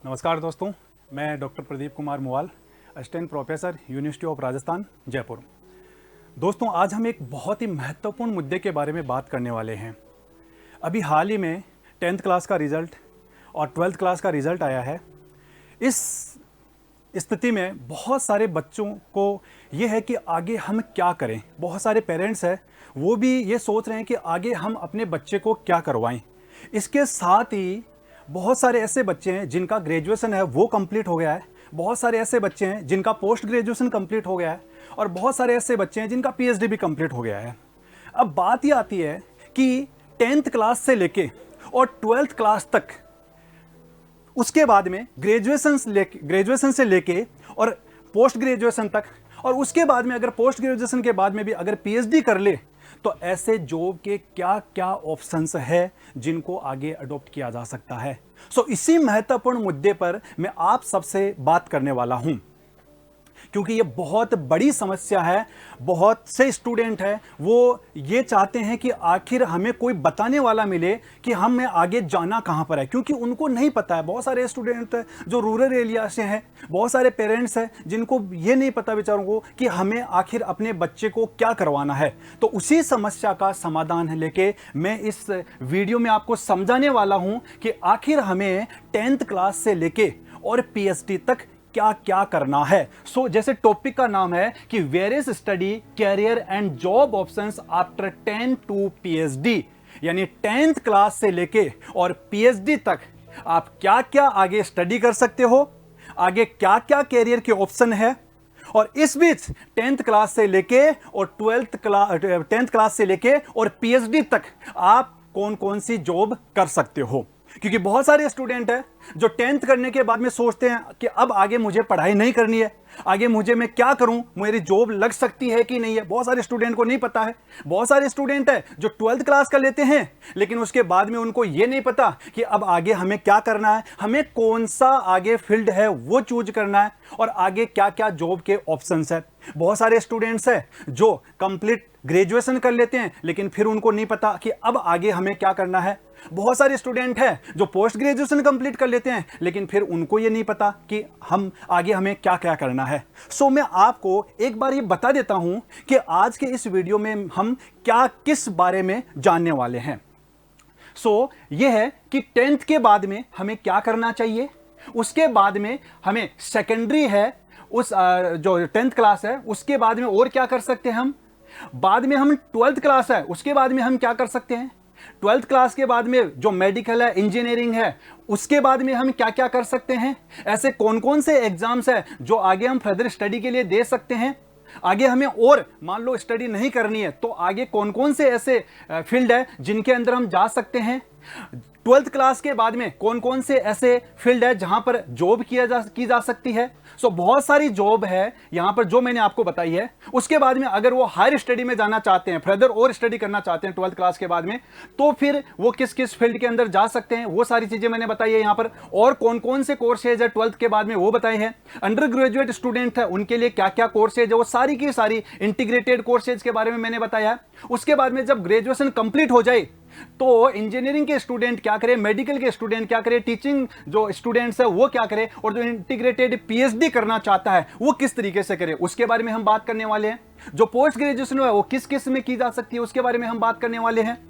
नमस्कार दोस्तों, मैं doctor Pradeep Kumar Muwal, assistant professor university of Rajasthan Jaipur. दोस्तों, आज हम एक बहुत ही महत्वपूर्ण मुद्दे के बारे में बात करने वाले हैं। अभी हाल ही में 10th क्लास का रिज़ल्ट और 12th क्लास का रिज़ल्ट आया है। इस स्थिति में बहुत सारे बच्चों को ये है कि आगे हम क्या करें। बहुत सारे पेरेंट्स हैं, वो भी ये सोच रहे हैं कि आगे हम अपने बच्चे को क्या करवाएं। इसके साथ ही बहुत सारे ऐसे बच्चे हैं जिनका ग्रेजुएशन है वो कंप्लीट हो गया है, बहुत सारे ऐसे बच्चे हैं जिनका पोस्ट ग्रेजुएशन कंप्लीट हो गया है और बहुत सारे ऐसे बच्चे हैं जिनका पीएचडी भी कंप्लीट हो गया है। अब बात ये आती है कि 10th क्लास से लेके और 12th क्लास तक, उसके बाद में ग्रेजुएशन से लेके और पोस्ट ग्रेजुएशन तक, और उसके बाद में अगर पोस्ट ग्रेजुएशन के बाद में भी अगर पीएचडी कर ले तो ऐसे जॉब के क्या क्या ऑप्शंस है जिनको आगे अडॉप्ट किया जा सकता है। इसी महत्वपूर्ण मुद्दे पर मैं आप सबसे बात करने वाला हूं, क्योंकि ये बहुत बड़ी समस्या है। बहुत से स्टूडेंट हैं वो ये चाहते हैं कि आखिर हमें कोई बताने वाला मिले कि हमें आगे जाना कहाँ पर है, क्योंकि उनको नहीं पता है। बहुत सारे स्टूडेंट हैं जो रूरल एरिया से हैं, बहुत सारे पेरेंट्स हैं जिनको ये नहीं पता बेचारों को कि हमें आखिर अपने बच्चे को क्या करवाना है। तो उसी समस्या का समाधान लेके मैं इस वीडियो में आपको समझाने वाला हूँ कि आखिर हमें 10th क्लास से लेके और पीएचडी तक क्या क्या करना है। जैसे टॉपिक का नाम है कि various study career and job options after 10 to PhD, यानी 10th क्लास से लेके और पीएचडी तक आप क्या क्या आगे स्टडी कर सकते हो, आगे क्या क्या कैरियर के ऑप्शन है, और इस बीच 10th क्लास से लेके और 10th क्लास से लेके और पीएचडी तक आप कौन कौन सी जॉब कर सकते हो। क्योंकि बहुत सारे स्टूडेंट हैं जो 10th करने के बाद में सोचते हैं कि अब आगे मुझे पढ़ाई नहीं करनी है, आगे मैं क्या करूं, मेरी जॉब लग सकती है कि नहीं है। बहुत सारे स्टूडेंट को नहीं पता है। बहुत सारे स्टूडेंट हैं जो 12th क्लास कर लेते हैं लेकिन उसके बाद में उनको ये नहीं पता कि अब आगे हमें क्या करना है, हमें कौन सा आगे फील्ड है वो चूज करना है और आगे क्या क्या जॉब के ऑप्शंस है। बहुत सारे स्टूडेंट्स हैं जो कंप्लीट ग्रेजुएशन कर लेते हैं लेकिन फिर उनको नहीं पता कि अब आगे हमें क्या करना है। बहुत सारे स्टूडेंट हैं जो पोस्ट ग्रेजुएशन कंप्लीट कर लेते हैं लेकिन फिर उनको ये नहीं पता कि हम आगे हमें क्या क्या करना है। मैं आपको एक बार ये बता देता हूं कि आज के इस वीडियो में हम क्या किस बारे में जानने वाले हैं। ये है कि 10th के बाद में हमें क्या करना चाहिए, उसके बाद में हमें सेकेंडरी है, उस जो 10th क्लास है उसके बाद में और क्या कर सकते हैं हम, बाद में हम 12th क्लास है उसके बाद में हम क्या कर सकते हैं, 12th क्लास के बाद में जो मेडिकल है, इंजीनियरिंग है, उसके बाद में हम क्या क्या कर सकते हैं। ऐसे कौन कौन से एग्जाम्स है जो आगे हम फर्दर स्टडी के लिए दे सकते हैं। आगे हमें और मान लो स्टडी नहीं करनी है तो आगे कौन कौन से ऐसे फील्ड है जिनके अंदर हम जा सकते हैं। 12th क्लास के बाद में कौन कौन से ऐसे फील्ड है जहां पर जॉब की जा सकती है। बहुत सारी जॉब है यहां पर जो मैंने आपको बताई है। उसके बाद में अगर वो हायर स्टडी में जाना चाहते हैं, फर्दर और स्टडी करना चाहते हैं 12th क्लास के बाद में, तो फिर वो किस किस फील्ड के अंदर जा सकते हैं, वो सारी चीजें मैंने बताई है यहां पर। और कौन कौन से कोर्सेज है 12th के बाद में वो बताए हैं। अंडर ग्रेजुएट स्टूडेंट है उनके लिए क्या क्या कोर्सेज है, वो सारी की सारी इंटीग्रेटेड कोर्सेज के बारे में मैंने बताया है। उसके बाद में जब ग्रेजुएशन कंप्लीट हो जाए तो इंजीनियरिंग के स्टूडेंट क्या करें, मेडिकल के स्टूडेंट क्या करें, टीचिंग जो स्टूडेंट्स है वो क्या करें, और जो इंटीग्रेटेड पीएचडी करना चाहता है वो किस तरीके से करे, उसके बारे में हम बात करने वाले हैं। जो पोस्ट ग्रेजुएशन है वो किस किस में की जा सकती है उसके बारे में हम बात करने वाले हैं।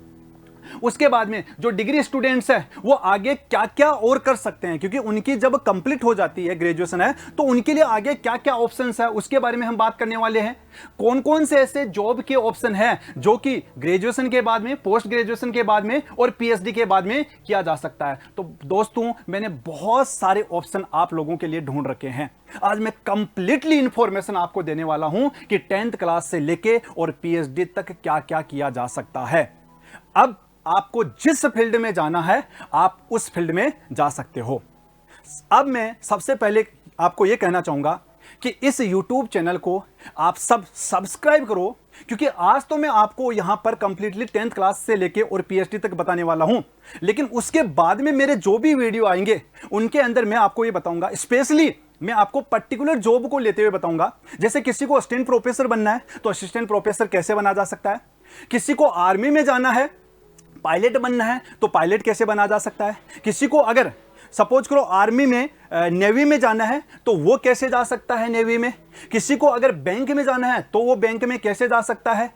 उसके बाद में जो डिग्री स्टूडेंट्स हैं वो आगे क्या क्या और कर सकते हैं, क्योंकि उनकी जब कंप्लीट हो जाती है ग्रेजुएशन है तो उनके लिए आगे क्या क्या ऑप्शंस है उसके बारे में हम बात करने वाले हैं। कौन कौन से ऐसे जॉब के ऑप्शन हैं जो कि ग्रेजुएशन के बाद में, पोस्ट ग्रेजुएशन के बाद में और पीएचडी के बाद में किया जा सकता है। तो दोस्तों, मैंने बहुत सारे ऑप्शन आप लोगों के लिए ढूंढ रखे हैं। आज मैं कंप्लीटली इंफॉर्मेशन आपको देने वाला हूं कि 10th क्लास से लेके और पीएचडी तक क्या क्या किया जा सकता है। अब आपको जिस फील्ड में जाना है आप उस फील्ड में जा सकते हो। अब मैं सबसे पहले आपको यह कहना चाहूंगा कि इस YouTube चैनल को आप सब सब्सक्राइब करो, क्योंकि आज तो मैं आपको यहां पर कंप्लीटली 10th क्लास से लेके और पीएचडी तक बताने वाला हूं, लेकिन उसके बाद में मेरे जो भी वीडियो आएंगे उनके अंदर मैं आपको ये बताऊंगा, स्पेशली मैं आपको पर्टिकुलर जॉब को लेते हुए बताऊंगा। जैसे किसी को असिस्टेंट प्रोफेसर बनना है तो असिस्टेंट प्रोफेसर कैसे बना जा सकता है, किसी को आर्मी में जाना है, पायलट बनना है तो पायलट कैसे बना जा सकता है, किसी को अगर सपोज करो आर्मी में, नेवी में जाना है तो वो कैसे जा सकता है नेवी में। किसी को अगर बैंक में जाना है तो वो बैंक में कैसे जा सकता है।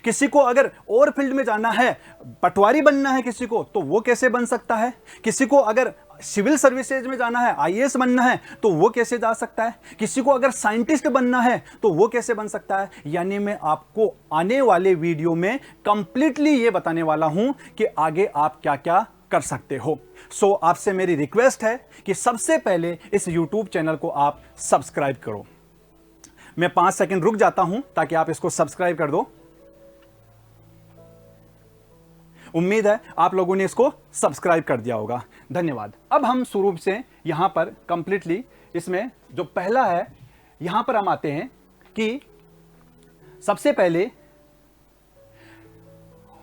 किसी को अगर और फील्ड में जाना है, पटवारी बनना है किसी को, तो वो कैसे बन सकता है। किसी को अगर सिविल सर्विसेज में जाना है, आईएएस बनना है, तो वो कैसे जा सकता है। किसी को अगर साइंटिस्ट बनना है तो वो कैसे बन सकता है। यानी मैं आपको आने वाले वीडियो में कंप्लीटली ये बताने वाला हूं कि आगे आप क्या क्या कर सकते हो। सो आपसे मेरी रिक्वेस्ट है कि सबसे पहले इस YouTube चैनल को आप सब्सक्राइब करो। मैं 5 सेकंड रुक जाता हूं ताकि आप इसको सब्सक्राइब कर दो। उम्मीद है आप लोगों ने इसको सब्सक्राइब कर दिया होगा। धन्यवाद। अब हम शुरू से यहां पर कंप्लीटली इसमें जो पहला है, यहां पर हम आते हैं कि सबसे पहले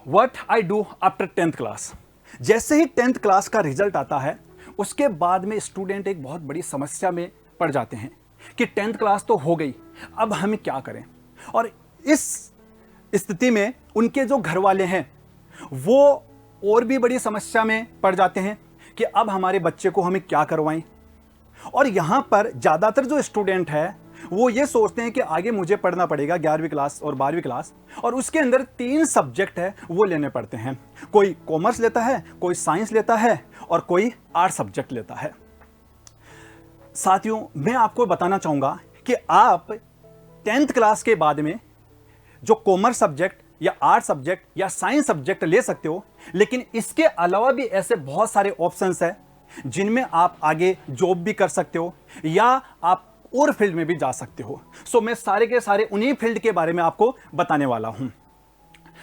what I do after 10th class. जैसे ही 10th क्लास का रिजल्ट आता है उसके बाद में स्टूडेंट एक बहुत बड़ी समस्या में पड़ जाते हैं कि 10th क्लास तो हो गई, अब हम क्या करें। और इस स्थिति में उनके जो घर वाले हैं वो और भी बड़ी समस्या में पड़ जाते हैं कि अब हमारे बच्चे को हमें क्या करवाएं। और यहां पर ज़्यादातर जो स्टूडेंट है वो ये सोचते हैं कि आगे मुझे पढ़ना पड़ेगा 11वीं क्लास और 12वीं क्लास, और उसके अंदर 3 सब्जेक्ट है वो लेने पड़ते हैं। कोई कॉमर्स लेता है, कोई साइंस लेता है और कोई आर्ट सब्जेक्ट लेता है। साथियों, मैं आपको बताना चाहूँगा कि आप 10th क्लास के बाद में जो कॉमर्स सब्जेक्ट या आर्ट सब्जेक्ट या साइंस सब्जेक्ट ले सकते हो, लेकिन इसके अलावा भी ऐसे बहुत सारे ऑप्शंस हैं जिनमें आप आगे जॉब भी कर सकते हो या आप और फील्ड में भी जा सकते हो। सो मैं सारे के सारे उन्हीं फील्ड के बारे में आपको बताने वाला हूं।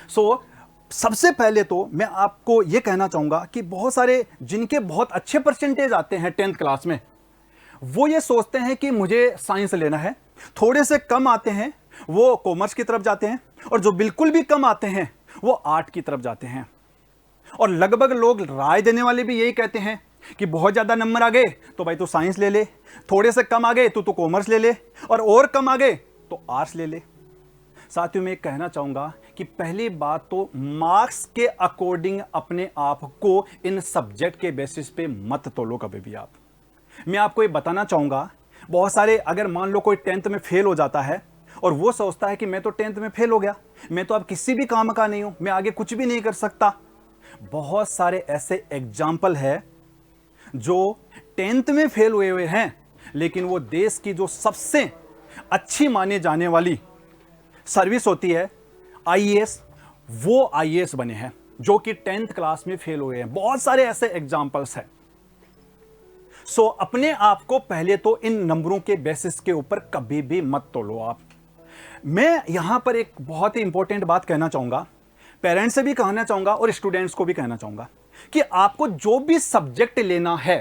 सो सबसे पहले तो मैं आपको यह कहना चाहूंगा कि बहुत सारे जिनके बहुत अच्छे परसेंटेज आते हैं 10th क्लास में, वो ये सोचते हैं कि मुझे साइंस लेना है। थोड़े से कम आते हैं वो कॉमर्स की तरफ जाते हैं, और जो बिल्कुल भी कम आते हैं वो आर्ट की तरफ जाते हैं। और लगभग लोग राय देने वाले भी यही कहते हैं कि बहुत ज़्यादा नंबर आ गए तो भाई तू साइंस ले ले, थोड़े से कम आ गए तो कॉमर्स ले ले, और कम आ गए तो आर्ट्स ले ले। साथियों, मैं कहना चाहूँगा कि पहली बात तो मार्क्स के अकॉर्डिंग अपने आप को इन सब्जेक्ट के बेसिस पे मत तोलो कभी भी आप। मैं आपको ये बताना चाहूँगा, बहुत सारे अगर मान लो कोई 10th में फेल हो जाता है और वो सोचता है कि मैं तो 10th में फेल हो गया, मैं तो अब किसी भी काम का नहीं हूँ, मैं आगे कुछ भी नहीं कर सकता। बहुत सारे ऐसे एग्जाम्पल है जो 10th में फेल हुए हुए हैं, लेकिन वो देश की जो सबसे अच्छी माने जाने वाली सर्विस होती है आईएएस, वो आईएएस बने हैं जो कि 10th क्लास में फेल हुए हैं। बहुत सारे ऐसे एग्जाम्पल्स हैं। सो अपने आप को पहले तो इन नंबरों के बेसिस के ऊपर कभी भी मत तोलो आप। मैं यहां पर एक बहुत ही इंपॉर्टेंट बात कहना चाहूंगा, पेरेंट्स से भी कहना चाहूंगा और स्टूडेंट्स को भी कहना चाहूंगा कि आपको जो भी सब्जेक्ट लेना है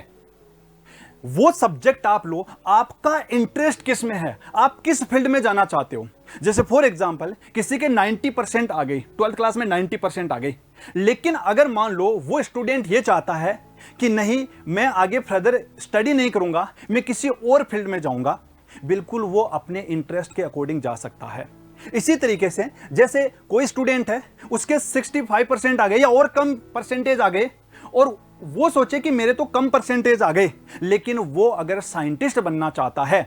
वो सब्जेक्ट आप लो। आपका इंटरेस्ट किस में है, आप किस फील्ड में जाना चाहते हो। जैसे फॉर एग्जांपल किसी के 90% आ गई, 12th क्लास में 90% आ गई, लेकिन अगर मान लो वो स्टूडेंट ये चाहता है कि नहीं मैं आगे फर्दर स्टडी नहीं करूंगा, मैं किसी और फील्ड में जाऊंगा, बिल्कुल वो अपने इंटरेस्ट के अकॉर्डिंग जा सकता है। इसी तरीके से जैसे कोई स्टूडेंट है उसके 65% आ गए या और कम परसेंटेज आ गए, और वो सोचे कि मेरे तो कम परसेंटेज आ गए, लेकिन वो अगर साइंटिस्ट बनना चाहता है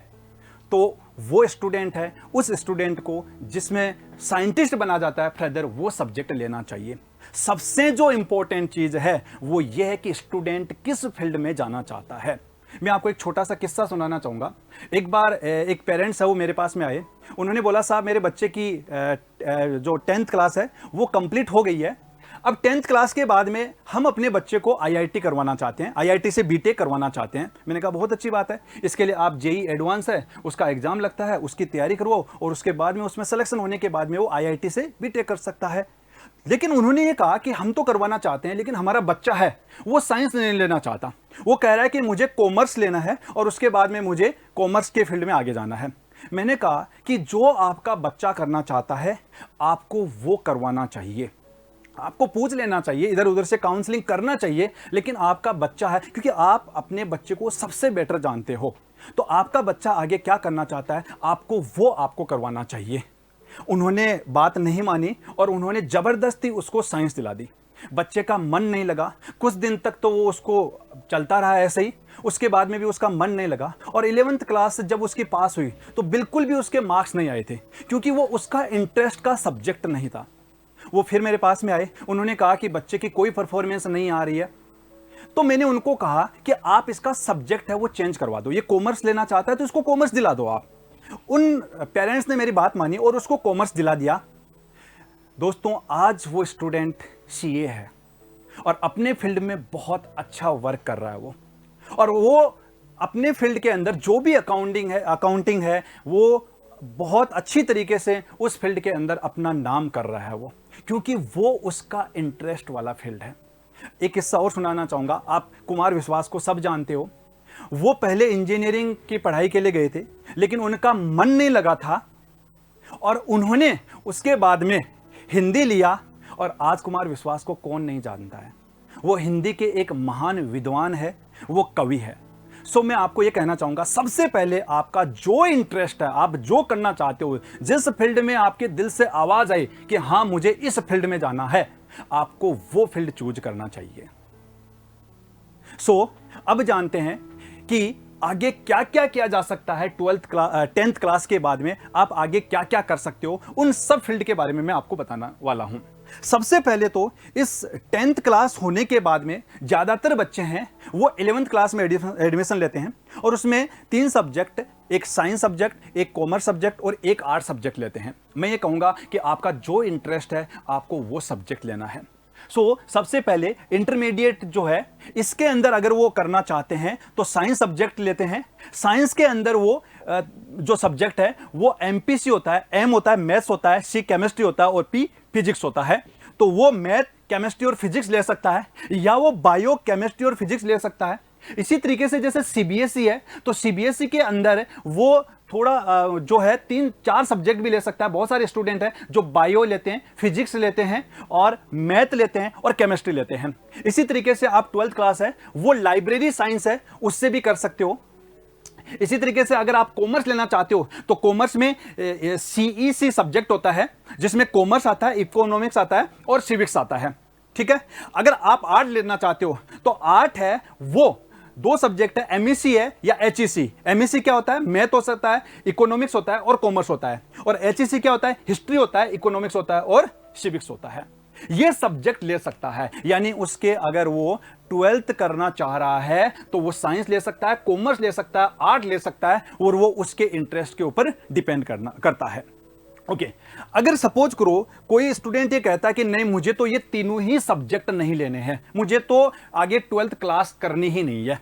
तो वो स्टूडेंट है, उस स्टूडेंट को जिसमें साइंटिस्ट बना जाता है फर्दर वो सब्जेक्ट लेना चाहिए। सबसे जो इंपॉर्टेंट चीज है वो ये है कि स्टूडेंट किस फील्ड में जाना चाहता है। मैं आपको एक छोटा सा किस्सा सुनाना चाहूँगा। एक बार एक पेरेंट्स है वो मेरे पास में आए, उन्होंने बोला साहब मेरे बच्चे की जो 10th क्लास है वो कंप्लीट हो गई है, अब 10th क्लास के बाद में हम अपने बच्चे को आईआईटी करवाना चाहते हैं, आईआईटी से बीटेक करवाना चाहते हैं। मैंने कहा बहुत अच्छी बात है, इसके लिए आप जेई एडवांस है उसका एग्जाम लगता है, उसकी तैयारी करवाओ और उसके बाद में उसमें सिलेक्शन होने के बाद में वो आईआईटी से बीटेक कर सकता है। लेकिन उन्होंने ये कहा कि हम तो करवाना चाहते हैं लेकिन हमारा बच्चा है वो साइंस नहीं लेना चाहता, वो कह रहा है कि मुझे कॉमर्स लेना है और उसके बाद में मुझे कॉमर्स के फील्ड में आगे जाना है। मैंने कहा कि जो आपका बच्चा करना चाहता है आपको वो करवाना चाहिए, आपको पूछ लेना चाहिए, इधर उधर से काउंसलिंग करना चाहिए, लेकिन आपका बच्चा है, क्योंकि आप अपने बच्चे को सबसे बेटर जानते हो, तो आपका बच्चा आगे क्या करना चाहता है आपको करवाना चाहिए। उन्होंने बात नहीं मानी और उन्होंने जबरदस्ती उसको साइंस दिला दी। बच्चे का मन नहीं लगा। कुछ दिन तक तो वो उसको चलता रहा ऐसे ही, उसके बाद में भी उसका मन नहीं लगा। और 11th क्लास जब उसकी पास हुई तो बिल्कुल भी उसके मार्क्स नहीं आए थे, क्योंकि वो उसका इंटरेस्ट का सब्जेक्ट नहीं था। वो फिर मेरे पास में आए, उन्होंने कहा कि बच्चे की कोई परफॉर्मेंस नहीं आ रही है। तो मैंने उनको कहा कि आप इसका सब्जेक्ट है वो चेंज करवा दो, ये कॉमर्स लेना चाहता है तो इसको कॉमर्स दिला दो आप। उन पेरेंट्स ने मेरी बात मानी और उसको कॉमर्स दिला दिया। दोस्तों, आज वो स्टूडेंट सीए है और अपने फील्ड में बहुत अच्छा वर्क कर रहा है वो। और वो अपने फील्ड के अंदर जो भी अकाउंटिंग है वो बहुत अच्छी तरीके से उस फील्ड के अंदर अपना नाम कर रहा है वो, क्योंकि वो उसका इंटरेस्ट वाला फील्ड है। एक किस्सा और सुनाना चाहूँगा। आप कुमार विश्वास को सब जानते हो। वो पहले इंजीनियरिंग की पढ़ाई के लिए गए थे, लेकिन उनका मन नहीं लगा था और उन्होंने उसके बाद में हिंदी लिया। और आज कुमार विश्वास को कौन नहीं जानता है। वो हिंदी के एक महान विद्वान है, वो कवि है। सो मैं आपको ये कहना चाहूँगा, सबसे पहले आपका जो इंटरेस्ट है, आप जो करना चाहते हो, जिस फील्ड में आपके दिल से आवाज़ आई कि हाँ मुझे इस फील्ड में जाना है, आपको वो फील्ड चूज करना चाहिए। अब जानते हैं कि आगे क्या क्या किया जा सकता है। 10th क्लास के बाद में आप आगे क्या क्या कर सकते हो, उन सब फील्ड के बारे में मैं आपको बताना वाला हूं। सबसे पहले तो इस 10th क्लास होने के बाद में ज़्यादातर बच्चे हैं वो 11th क्लास में एडमिशन लेते हैं और उसमें 3 सब्जेक्ट, एक साइंस सब्जेक्ट, एक कॉमर्स सब्जेक्ट और एक आर्ट सब्जेक्ट लेते हैं। मैं ये कहूँगा कि आपका जो इंटरेस्ट है आपको वो सब्जेक्ट लेना है। सबसे पहले इंटरमीडिएट जो है, इसके अंदर अगर वो करना चाहते हैं तो साइंस सब्जेक्ट लेते हैं। साइंस के अंदर वो जो सब्जेक्ट है वो एमपीसी होता है, एम होता है मैथ्स होता है, सी केमिस्ट्री होता है और पी फिजिक्स होता है। तो वो मैथ, केमिस्ट्री और फिजिक्स ले सकता है, या वो बायो, केमिस्ट्री और फिजिक्स ले सकता है। इसी तरीके से जैसे सीबीएसई है, तो सीबीएसई के अंदर वो थोड़ा जो है 3-4 सब्जेक्ट भी ले सकता है। बहुत सारे स्टूडेंट हैं जो बायो लेते हैं, फिजिक्स लेते हैं और मैथ लेते हैं और केमिस्ट्री लेते हैं। इसी तरीके से आप 12th क्लास है वो लाइब्रेरी साइंस है, उससे भी कर सकते हो। इसी तरीके से अगर आप कॉमर्स लेना चाहते हो तो कॉमर्स में सीईसी सब्जेक्ट होता है, जिसमें कॉमर्स आता है, इकोनॉमिक्स आता है और सिविक्स आता है। ठीक है। अगर आप आर्ट लेना चाहते हो तो आर्ट है वो 2 सब्जेक्ट है, एमईसी है या एचईसी। एमईसी क्या होता है? मैथ हो सकता है, इकोनॉमिक्स होता है और कॉमर्स होता है। और एचईसी क्या होता है? हिस्ट्री होता है, इकोनॉमिक्स होता है और सिविक्स होता है। ये सब्जेक्ट ले सकता है, यानी उसके अगर वो 12th करना चाह रहा है तो वो साइंस ले सकता है, कॉमर्स ले सकता है, आर्ट ले सकता है, और वो उसके इंटरेस्ट के ऊपर डिपेंड करता है। ओके। अगर सपोज करो कोई स्टूडेंट ये कहता है कि नहीं मुझे तो ये तीनों ही सब्जेक्ट नहीं लेने हैं, मुझे तो आगे 12th क्लास करनी ही नहीं है,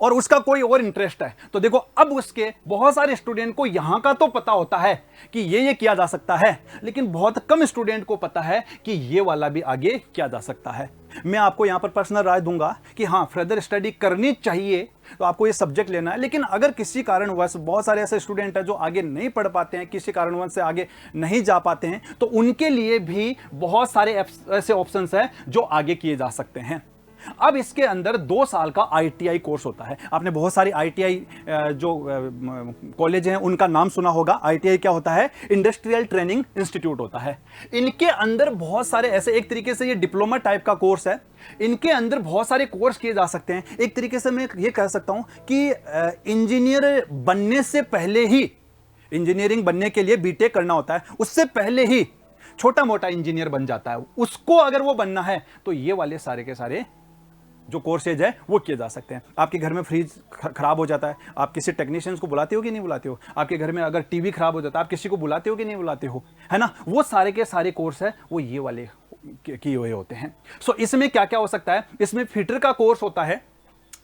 और उसका कोई और इंटरेस्ट है, तो देखो अब उसके बहुत सारे स्टूडेंट को यहां का तो पता होता है कि ये किया जा सकता है, लेकिन बहुत कम स्टूडेंट को पता है कि ये वाला भी आगे किया जा सकता है। मैं आपको यहां पर पर्सनल राय दूंगा कि हाँ फर्दर स्टडी करनी चाहिए, तो आपको ये सब्जेक्ट लेना है। लेकिन अगर किसी कारणवश, बहुत सारे ऐसे स्टूडेंट हैं जो आगे नहीं पढ़ पाते हैं, किसी कारणवश से आगे नहीं जा पाते हैं, तो उनके लिए भी बहुत सारे ऐसे ऑप्शंस हैं जो आगे किए जा सकते हैं। अब इसके अंदर 2 साल का आईटीआई कोर्स होता है। आपने बहुत सारी आईटीआई जो कॉलेज हैं उनका नाम सुना होगा। आईटीआई क्या होता है? इंडस्ट्रियल ट्रेनिंग इंस्टीट्यूट होता है। इनके अंदर बहुत सारे ऐसे, एक तरीके से ये डिप्लोमा टाइप का कोर्स है, इनके अंदर बहुत सारे कोर्स किए जा सकते हैं। एक तरीके से मैं ये कह सकता हूं कि इंजीनियर बनने से पहले ही, इंजीनियरिंग बनने के लिए बीटेक करना होता है, उससे पहले ही छोटा मोटा इंजीनियर बन जाता है। उसको अगर वो बनना है तो ये वाले सारे के सारे जो कोर्सेज है वो किए जा सकते हैं। आपके घर में फ्रिज खराब हो जाता है, आप किसी टेक्नीशियंस को बुलाते हो कि नहीं बुलाते हो? आपके घर में अगर टीवी खराब हो जाता है, आप किसी को बुलाते हो कि नहीं बुलाते हो? है ना? वो सारे के सारे कोर्स है वो ये वाले किए हुए होते हैं। इसमें क्या क्या हो सकता है? इसमें फिटर का कोर्स होता है,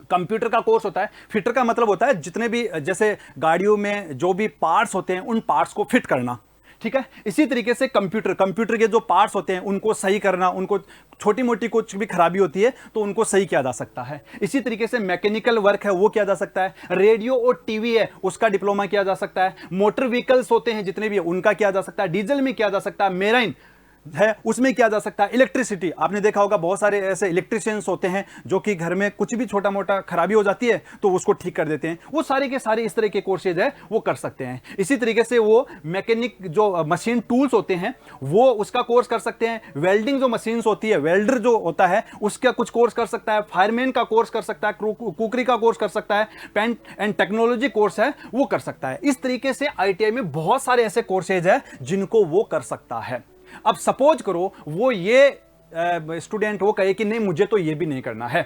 कंप्यूटर का कोर्स होता है। फिटर का मतलब होता है जितने भी, जैसे गाड़ियों में जो भी पार्ट्स होते हैं उन पार्ट्स को फिट करना। ठीक है। इसी तरीके से कंप्यूटर के जो पार्ट्स होते हैं उनको सही करना, उनको छोटी मोटी कुछ भी खराबी होती है तो उनको सही किया जा सकता है। इसी तरीके से मैकेनिकल वर्क है वो किया जा सकता है। रेडियो और टीवी है उसका डिप्लोमा किया जा सकता है। मोटर व्हीकल्स होते हैं जितने भी उनका किया जा सकता है। डीजल में किया जा सकता है। मेराइन है उसमें किया जा सकता है। इलेक्ट्रिसिटी, आपने देखा होगा बहुत सारे ऐसे इलेक्ट्रिशियंस होते हैं जो कि घर में कुछ भी छोटा मोटा खराबी हो जाती है तो उसको ठीक कर देते हैं, वो सारे के सारे इस तरह के कोर्सेज है वो कर सकते हैं। इसी तरीके से वो मैकेनिक जो मशीन टूल्स होते हैं वो उसका कोर्स कर सकते हैं। वेल्डिंग जो मशीन्स होती है, वेल्डर जो होता है उसका कुछ कोर्स कर सकता है। फायरमैन का कोर्स कर सकता है, कुकरी का कोर्स कर सकता है, पेंट एंड टेक्नोलॉजी कोर्स है वो कर सकता है। इस तरीके से आईटीआई में बहुत सारे ऐसे कोर्सेज है जिनको वो कर सकता है। अब सपोज करो वो ये स्टूडेंट वो कहे कि नहीं मुझे तो ये भी नहीं करना है,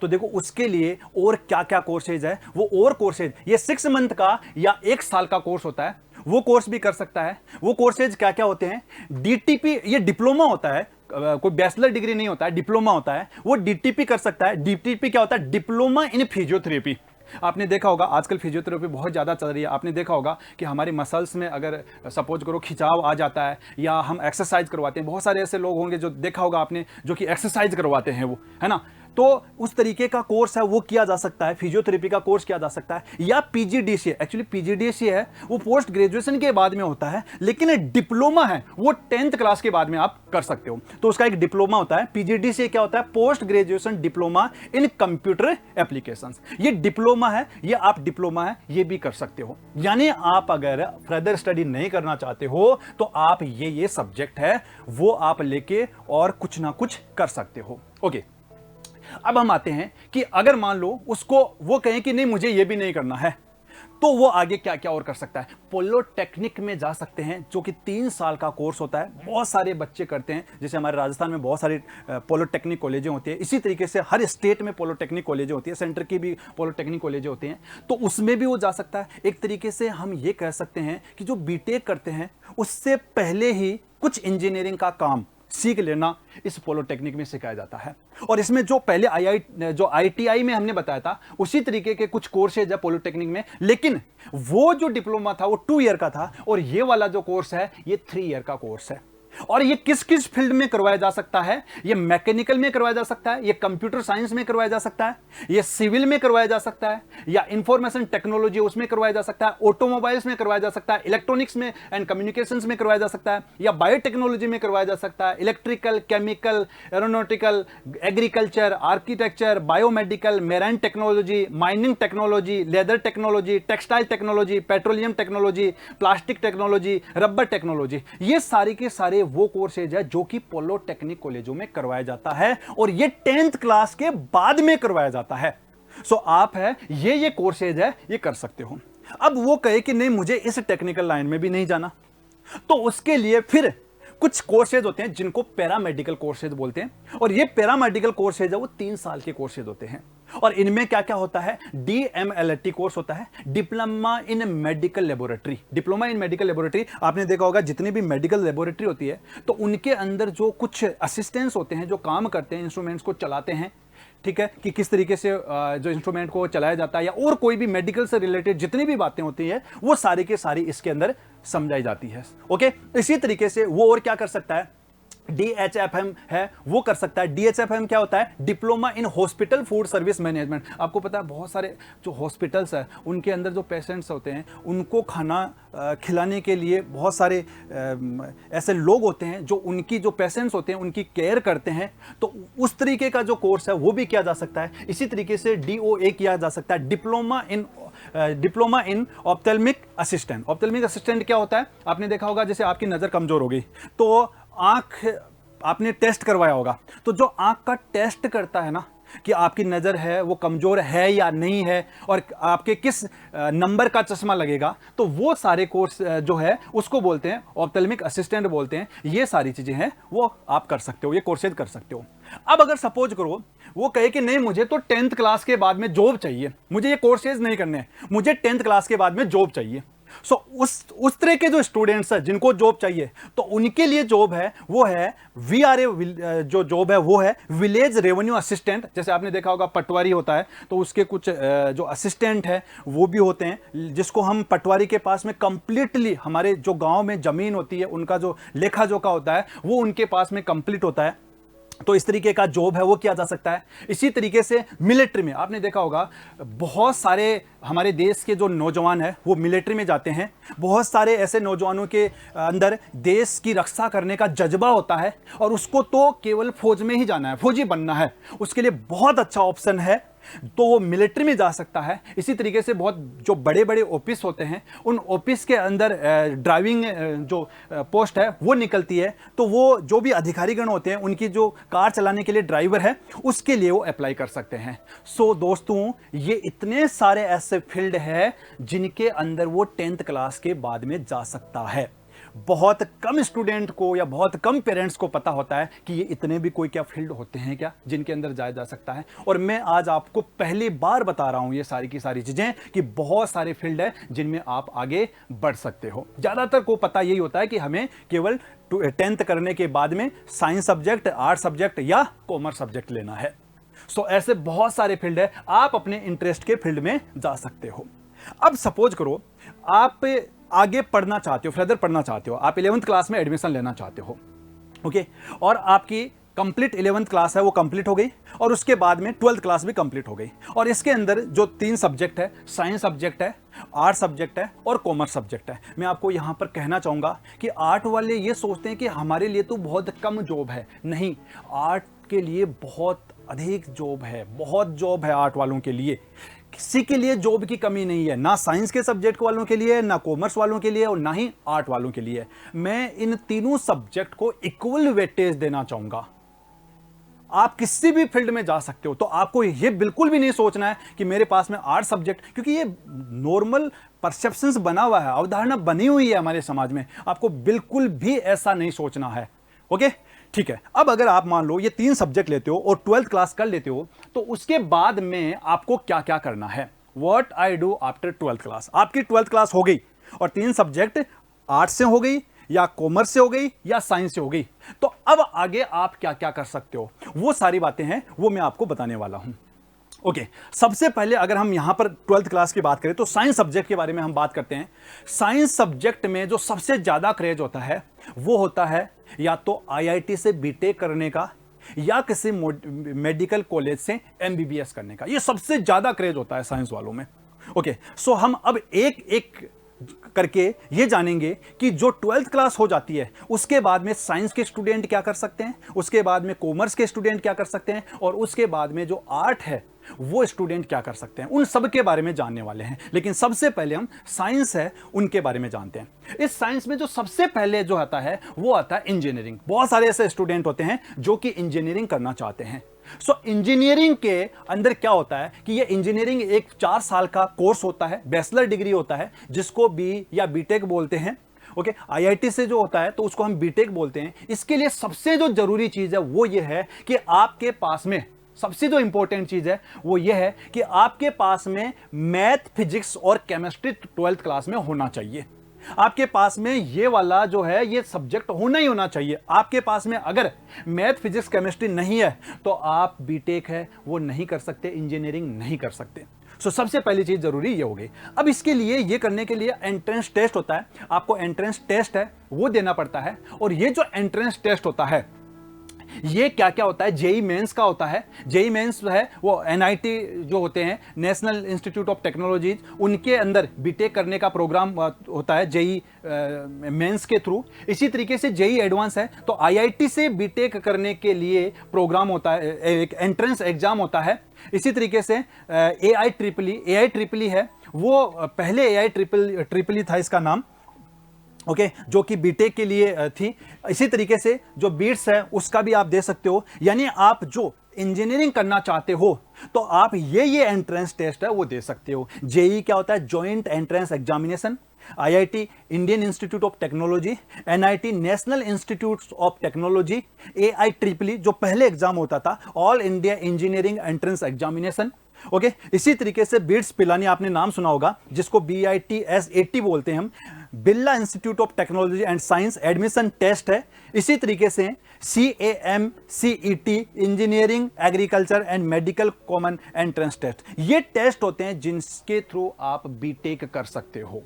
तो देखो उसके लिए और क्या क्या कोर्सेज है, वो और कोर्सेज ये 6 मंथ का या 1 साल का कोर्स होता है, वो कोर्स भी कर सकता है। वो कोर्सेज क्या क्या होते हैं? डीटीपी, ये डिप्लोमा होता है, कोई बैचलर डिग्री नहीं होता है, डिप्लोमा होता है। वो डीटीपी कर सकता है। डीटीपी क्या होता है? Diploma in physiotherapy. आपने देखा होगा आजकल फिजियोथेरेपी बहुत ज़्यादा चल रही है। आपने देखा होगा कि हमारी मसल्स में अगर सपोज करो खिंचाव आ जाता है या हम एक्सरसाइज करवाते हैं, बहुत सारे ऐसे लोग होंगे जो देखा होगा आपने जो कि एक्सरसाइज करवाते हैं वो, है ना, तो उस तरीके का कोर्स है वो किया जा सकता है। फिजियोथेरेपी का कोर्स किया जा सकता है। या पीजीडीसीए, एक्चुअली पीजीडीसीए है वो पोस्ट ग्रेजुएशन के बाद में होता है, लेकिन डिप्लोमा है वो 10th क्लास के बाद में आप कर सकते हो, तो उसका एक डिप्लोमा होता है। पीजीडीसीए क्या होता है? Post graduation diploma in computer applications. ये डिप्लोमा है, ये आप डिप्लोमा है ये भी कर सकते हो। यानी आप अगर फर्दर स्टडी नहीं करना चाहते हो तो आप ये सब्जेक्ट है वो आप लेके और कुछ ना कुछ कर सकते हो। ओके, अब हम आते हैं कि अगर मान लो उसको वो कहें कि नहीं मुझे ये भी नहीं करना है, तो वो आगे क्या क्या और कर सकता है? पॉलिटेक्निक में जा सकते हैं जो कि 3 साल का कोर्स होता है। बहुत सारे बच्चे करते हैं, जैसे हमारे राजस्थान में बहुत सारी पॉलिटेक्निक कॉलेजें होती है, इसी तरीके से हर स्टेट में पॉलिटेक्निक कॉलेजें होती है, सेंटर की भी पॉलिटेक्निक कॉलेजें होती हैं, तो उसमें भी वो जा सकता है। एक तरीके से हम ये कह सकते हैं कि जो बीटेक करते हैं उससे पहले ही कुछ इंजीनियरिंग का काम सीख लेना इस पॉलिटेक्निक में सिखाया जाता है। और इसमें जो पहले जो आईटीआई में हमने बताया था उसी तरीके के कुछ कोर्सेज है पॉलिटेक्निक में, लेकिन वो जो डिप्लोमा था वो 2 ईयर का था और ये वाला जो कोर्स है ये 3 ईयर का कोर्स है। और ये किस किस फील्ड में करवाया जा सकता है? ये मैकेनिकल में करवाया जा सकता है, ये कंप्यूटर साइंस में करवाया जा सकता है, ये सिविल में करवाया जा सकता है, या इंफॉर्मेशन टेक्नोलॉजी उसमें करवाया जा सकता है, ऑटोमोबाइल्स में करवाया जा सकता है, इलेक्ट्रॉनिक्स में एंड कम्युनिकेशंस में करवाया जा सकता है, या बायोटेक्नोलॉजी में करवाया जा सकता है, electrical, chemical, aeronautical, agriculture, architecture, biomedical, marine technology, mining technology, leather technology, textile technology, petroleum technology, plastic technology, rubber technology, ये सारी के सारे वो कोर्सेज है जो कि पॉलिटेक्निक कॉलेजों में करवाया जाता है और ये 10th क्लास के बाद में करवाया जाता है। सो आप है ये कोर्सेज है ये कर सकते हो। अब वो कहे कि नहीं मुझे इस टेक्निकल लाइन में भी नहीं जाना, तो उसके लिए फिर कुछ कोर्सेज होते हैं जिनको पैरामेडिकल कोर्सेज बोलते हैं, और ये पैरामेडिकल कोर्सेज है वो 3 साल के कोर्सेज होते हैं। और इनमें क्या क्या होता है? DMLT कोर्स होता है, diploma in medical laboratory. Diploma in medical laboratory आपने देखा होगा जितनी भी मेडिकल लेबोरेटरी होती है तो उनके अंदर जो कुछ असिस्टेंट्स होते हैं जो काम करते हैं, इंस्ट्रूमेंट्स को चलाते हैं, ठीक है, कि किस तरीके से जो इंस्ट्रूमेंट को चलाया जाता है या और कोई भी मेडिकल से रिलेटेड जितनी भी बातें होती है वो सारी के सारी इसके अंदर समझाई जाती है। ओके, इसी तरीके से वो और क्या कर सकता है? DHFM है वो कर सकता है। DHFM क्या होता है? Diploma in hospital food service management. आपको पता है बहुत सारे जो हॉस्पिटल्स है उनके अंदर जो पेशेंट्स होते हैं उनको खाना खिलाने के लिए बहुत सारे ऐसे लोग होते हैं जो उनकी जो पेशेंट्स होते हैं उनकी केयर करते हैं, तो उस तरीके का जो कोर्स है वो भी किया जा सकता है। इसी तरीके से DOA किया जा सकता है, diploma in ophthalmic assistant. Ophthalmic assistant क्या होता है? आपने देखा होगा जैसे आपकी नज़र कमज़ोर हो गई तो आंख आपने टेस्ट करवाया होगा, तो जो आंख का टेस्ट करता है ना कि आपकी नज़र है वो कमज़ोर है या नहीं है और आपके किस नंबर का चश्मा लगेगा, तो वो सारे कोर्स जो है उसको बोलते हैं ऑप्थेल्मिक असिस्टेंट बोलते हैं। ये सारी चीज़ें हैं वो आप कर सकते हो, ये कोर्सेज कर सकते हो। अब अगर सपोज करो वो कहे कि नहीं मुझे तो 10th क्लास के बाद में जॉब चाहिए, मुझे ये कोर्सेज नहीं करने हैं, मुझे 10th क्लास के बाद में जॉब चाहिए। सो उस तरह के जो स्टूडेंट्स हैं जिनको जॉब चाहिए तो उनके लिए जॉब है वो है VRA, जो जॉब है वो है विलेज रेवेन्यू असिस्टेंट। जैसे आपने देखा होगा पटवारी होता है तो उसके कुछ जो असिस्टेंट है वो भी होते हैं, जिसको हम पटवारी के पास में कंप्लीटली हमारे जो गांव में जमीन होती है उनका जो लेखा जोखा होता है वो उनके पास में कंप्लीट होता है। तो इस तरीके का जॉब है वो किया जा सकता है। इसी तरीके से मिलिट्री में आपने देखा होगा बहुत सारे हमारे देश के जो नौजवान हैं वो मिलिट्री में जाते हैं। बहुत सारे ऐसे नौजवानों के अंदर देश की रक्षा करने का जज्बा होता है और उसको तो केवल फौज में ही जाना है, फौजी बनना है, उसके लिए बहुत अच्छा ऑप्शन है, तो वो मिलिट्री में जा सकता है। इसी तरीके से बहुत जो बड़े बड़े ऑफिस होते हैं उन ऑफिस के अंदर ड्राइविंग जो पोस्ट है वो निकलती है, तो वो जो भी अधिकारीगण होते हैं उनकी जो कार चलाने के लिए ड्राइवर है उसके लिए वो अप्लाई कर सकते हैं। सो दोस्तों, ये इतने सारे ऐसे फील्ड है जिनके अंदर वो 10th क्लास के बाद में जा सकता है। बहुत कम स्टूडेंट को या बहुत कम पेरेंट्स को पता होता है कि ये इतने भी कोई क्या फील्ड होते हैं क्या जिनके अंदर जाया जा सकता है। और मैं आज आपको पहली बार बता रहा हूं ये सारी की सारी चीजें कि बहुत सारे फील्ड है जिनमें आप आगे बढ़ सकते हो। ज्यादातर को पता यही होता है कि हमें केवल 10th करने के बाद में साइंस सब्जेक्ट, आर्ट सब्जेक्ट या कॉमर्स सब्जेक्ट लेना है। सो ऐसे बहुत सारे फील्ड है, आप अपने इंटरेस्ट के फील्ड में जा सकते हो। अब सपोज करो आप आगे पढ़ना चाहते हो, फर्दर पढ़ना चाहते हो, आप 11th क्लास में एडमिशन लेना चाहते हो, ओके, और आपकी कंप्लीट 11th क्लास है वो कंप्लीट हो गई और उसके बाद में 12th क्लास भी कंप्लीट हो गई। और इसके अंदर जो 3 सब्जेक्ट है, साइंस सब्जेक्ट है, आर्ट सब्जेक्ट है और कॉमर्स सब्जेक्ट है। मैं आपको यहां पर कहना चाहूंगा कि आर्ट वाले ये सोचते हैं कि हमारे लिए तो बहुत कम जॉब है। नहीं, आर्ट के लिए बहुत अधिक जॉब है, बहुत जॉब है आर्ट वालों के लिए। किसी के लिए जॉब की कमी नहीं है, ना साइंस के सब्जेक्ट वालों के लिए, ना कॉमर्स वालों के लिए और ना ही आर्ट वालों के लिए। मैं इन तीनों सब्जेक्ट को इक्वल वेटेज देना चाहूंगा। आप किसी भी फील्ड में जा सकते हो, तो आपको ये बिल्कुल भी नहीं सोचना है कि मेरे पास में आर्ट सब्जेक्ट, क्योंकि ये नॉर्मल परसेप्शंस बना हुआ है, अवधारणा बनी हुई है हमारे समाज में। आपको बिल्कुल भी ऐसा नहीं सोचना है, ओके, ठीक है। अब अगर आप मान लो ये 3 सब्जेक्ट लेते हो और 12th क्लास कर लेते हो, तो उसके बाद में आपको क्या क्या करना है। What I do after 12th class. आपकी 12th क्लास हो गई और 3 सब्जेक्ट आर्ट से हो गई या कॉमर्स से हो गई या साइंस से हो गई, तो अब आगे आप क्या क्या कर सकते हो, वो सारी बातें हैं वो मैं आपको बताने वाला हूं। ओके, सबसे पहले अगर हम यहां पर 12th क्लास की बात करें तो साइंस सब्जेक्ट के बारे में हम बात करते हैं। साइंस सब्जेक्ट में जो सबसे ज्यादा क्रेज होता है वो होता है या तो आईआईटी से बीटेक करने का या किसी मेडिकल कॉलेज से एमबीबीएस करने का। ये सबसे ज्यादा क्रेज होता है साइंस वालों में। ओके, सो हम अब एक एक करके ये जानेंगे कि जो 12th क्लास हो जाती है उसके बाद में साइंस के स्टूडेंट क्या कर सकते हैं, उसके बाद में कॉमर्स के स्टूडेंट क्या कर सकते हैं और उसके बाद में जो आर्ट है वो स्टूडेंट क्या कर सकते हैं। उन सब के बारे में जानने वाले हैं। लेकिन सबसे पहले हम साइंस है उनके बारे में जानते हैं। इस साइंस में जो सबसे पहले जो आता है वो आता है इंजीनियरिंग। बहुत सारे ऐसे स्टूडेंट होते हैं जो कि इंजीनियरिंग करना चाहते हैं। सो इंजीनियरिंग के अंदर क्या होता है कि ये इंजीनियरिंग एक 4 साल का कोर्स होता है, बैचलर डिग्री होता है, जिसको बी या बीटेक बोलते हैं। ओके, आईआईटी से जो होता है तो उसको हम बीटेक बोलते हैं। इसके लिए सबसे जो जरूरी चीज है वो ये है कि आपके पास में सबसे जो इंपॉर्टेंट चीज है वो ये है कि आपके पास में मैथ, फिजिक्स और केमिस्ट्री 12th क्लास में होना चाहिए। आपके पास में ये वाला जो है ये सब्जेक्ट होना ही होना चाहिए। आपके पास में अगर मैथ, फिजिक्स, केमिस्ट्री नहीं है तो आप बीटेक है वो नहीं कर सकते, इंजीनियरिंग नहीं कर सकते। सो सबसे पहली चीज जरूरी ये हो गई। अब इसके लिए ये करने के लिए एंट्रेंस टेस्ट होता है। आपको एंट्रेंस टेस्ट है वो देना पड़ता है। और ये जो एंट्रेंस टेस्ट होता है ये क्या क्या होता है, जेई मेंस का होता है। जेई मेंस है वो एनआईटी जो होते हैं, नेशनल इंस्टीट्यूट ऑफ टेक्नोलॉजी, उनके अंदर बीटेक करने का प्रोग्राम होता है जेई मेंस के थ्रू। इसी तरीके से जेई एडवांस है तो आईआईटी से बीटेक करने के लिए प्रोग्राम होता है, एक एंट्रेंस एग्जाम होता है। इसी तरीके से एआई ट्रिपल ई है वो पहले एआई ट्रिपल ई था इसका नाम, ओके, जो कि बीटेक के लिए थी। इसी तरीके से जो बीट्स है उसका भी आप दे सकते हो। यानी आप जो इंजीनियरिंग करना चाहते हो तो आप ये एंट्रेंस टेस्ट है वो दे सकते हो। जेई क्या होता है, joint entrance examination. IIT Indian institute of technology, NIT national institute of technology, AI triple E जो पहले एग्जाम होता था, all India engineering entrance examination. Okay, इसी तरीके से बीट्स पिलानी आपने नाम सुना होगा, जिसको BITS-80 बोलते हैं हम, Birla institute of technology and science admission test है। इसी तरीके से CAMCET engineering, agriculture and medical common entrance test. ये टेस्ट होते हैं जिनके थ्रू आप बीटेक कर सकते हो।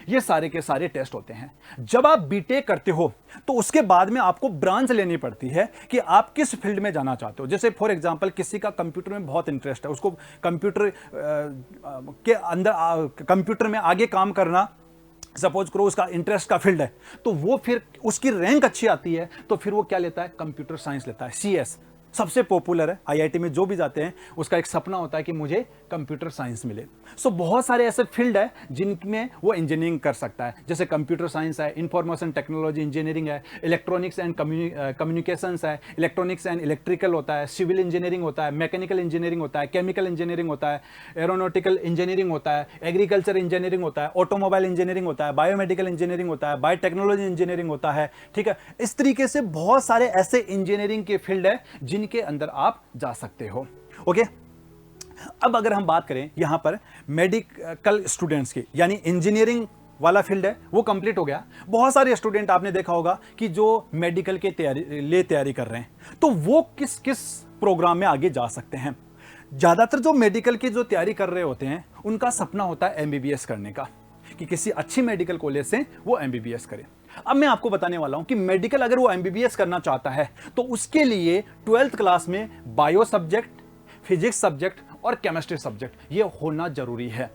ये सारे के सारे टेस्ट होते हैं। जब आप बीटेक करते हो तो उसके बाद में आपको ब्रांच लेनी पड़ती है कि आप किस फील्ड में जाना चाहते हो। जैसे फॉर एग्जांपल किसी का कंप्यूटर में बहुत इंटरेस्ट है, उसको कंप्यूटर के अंदर कंप्यूटर में आगे काम करना, सपोज करो उसका इंटरेस्ट का फील्ड है, तो वो फिर उसकी रैंक अच्छी आती है तो फिर वो क्या लेता है, कंप्यूटर साइंस लेता है। सीएस सबसे पॉपुलर है, आईआईटी में जो भी जाते हैं उसका एक सपना होता है कि मुझे कंप्यूटर साइंस मिले। सो बहुत सारे ऐसे फील्ड है जिनमें वो इंजीनियरिंग कर सकता है, जैसे कंप्यूटर साइंस है, इंफॉर्मेशन टेक्नोलॉजी इंजीनियरिंग है, इलेक्ट्रॉनिक्स एंड कम्युनिकेशंस है, इलेक्ट्रॉनिक्स एंड इलेक्ट्रिकल होता है, सिविल इंजीनियरिंग होता है, मैकेनिकल इंजीनियरिंग होता है, केमिकल इंजीनियरिंग होता है, एरोनॉटिकल इंजीनियरिंग होता है, एग्रीकल्चर इंजीनियरिंग होता है, ऑटोमोबाइल इंजीनियरिंग होता है, बायोमेडिकल इंजीनियरिंग होता है, बायोटेक्नोलॉजी इंजीनियरिंग होता है। ठीक है, इस तरीके से बहुत सारे ऐसे इंजीनियरिंग के फील्ड है जिनके अंदर आप जा सकते हो। ओके, अब अगर हम बात करें यहां पर मेडिकल स्टूडेंट्स की, यानी इंजीनियरिंग वाला फील्ड है वो कंप्लीट हो गया। बहुत सारे स्टूडेंट आपने देखा होगा कि जो मेडिकल के तैयारी कर रहे हैं, तो वो किस किस प्रोग्राम में आगे जा सकते हैं। ज्यादातर जो मेडिकल की जो तैयारी कर रहे होते हैं उनका सपना होता है एमबीबीएस करने का, कि किसी अच्छी मेडिकल कॉलेज से वो एमबीबीएस करे। अब मैं आपको बताने वाला हूं कि मेडिकल अगर वो एमबीबीएस करना चाहता है तो उसके लिए 12th क्लास में बायो सब्जेक्ट, फिजिक्स सब्जेक्ट और केमिस्ट्री सब्जेक्ट ये होना जरूरी है।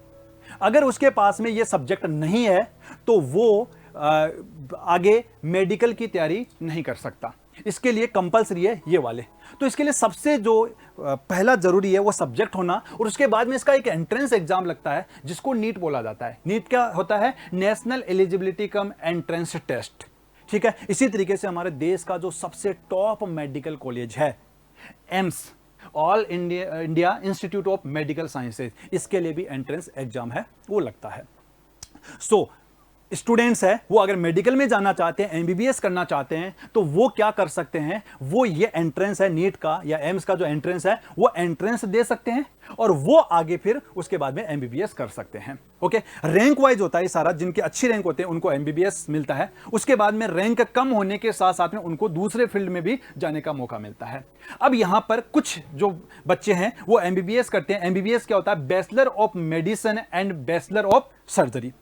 अगर उसके पास में ये सब्जेक्ट नहीं है तो वो आगे मेडिकल की तैयारी नहीं कर सकता। इसके लिए कंपलसरी है ये वाले। तो इसके लिए सबसे जो पहला जरूरी है वो सब्जेक्ट होना, और उसके बाद में इसका एक एंट्रेंस एग्जाम लगता है जिसको नीट बोला जाता है। नीट क्या होता है, national eligibility cum entrance test. ठीक है, इसी तरीके से हमारे देश का जो सबसे टॉप मेडिकल कॉलेज है AIIMS, all India institute of medical sciences, इसके लिए भी एंट्रेंस एग्जाम है वो लगता है। सो स्टूडेंट्स है वो अगर मेडिकल में जाना चाहते हैं, एमबीबीएस करना चाहते हैं, तो वो क्या कर सकते हैं, वो ये एंट्रेंस है नीट का या एम्स का जो एंट्रेंस है वो एंट्रेंस दे सकते हैं और वो आगे फिर उसके बाद में एमबीबीएस कर सकते हैं। ओके, रैंक वाइज होता है सारा, जिनके अच्छी रैंक होते हैं उनको एमबीबीएस मिलता है। उसके बाद में रैंक कम होने के साथ साथ में उनको दूसरे फील्ड में भी जाने का मौका मिलता है। अब यहां पर कुछ जो बच्चे हैं वो एमबीबीएस करते हैं। एमबीबीएस क्या होता है, bachelor of medicine and bachelor of surgery.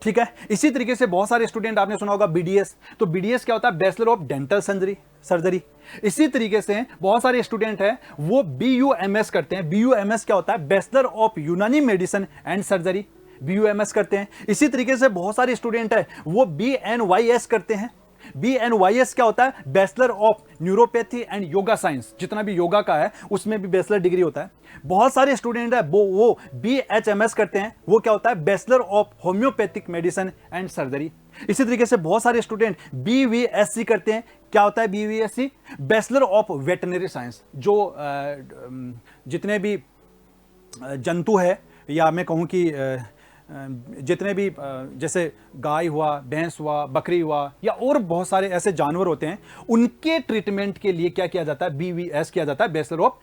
ठीक है, इसी तरीके से बहुत सारे स्टूडेंट आपने सुना होगा बीडीएस, तो बीडीएस क्या होता है, बैचलर ऑफ डेंटल सर्जरी। इसी तरीके से बहुत सारे स्टूडेंट हैं वो बीयूएमएस करते हैं। बीयूएमएस क्या होता है, बैचलर ऑफ यूनानी मेडिसिन एंड सर्जरी, बीयूएमएस करते हैं। इसी तरीके से बहुत सारे स्टूडेंट हैं वो बीएनवाईएस करते हैं। बीएनवाईएस क्या होता है, bachelor of neuropathy and yoga science, जितना भी योगा का है उसमें भी बैचलर डिग्री होता है। बहुत सारे स्टूडेंट है वो बीएचएमएस करते हैं, वो क्या होता है, bachelor of homeopathic medicine and surgery. इसी तरीके से बहुत सारे स्टूडेंट बीवीएससी करते हैं। क्या होता है BVSc, bachelor of veterinary science, जो जितने भी जंतु है, या मैं कहूँ कि जितने भी जैसे गाय हुआ, भैंस हुआ, बकरी हुआ, या और बहुत सारे ऐसे जानवर होते हैं, उनके ट्रीटमेंट के लिए क्या किया जाता है, बीवीएस किया जाता है, bachelor of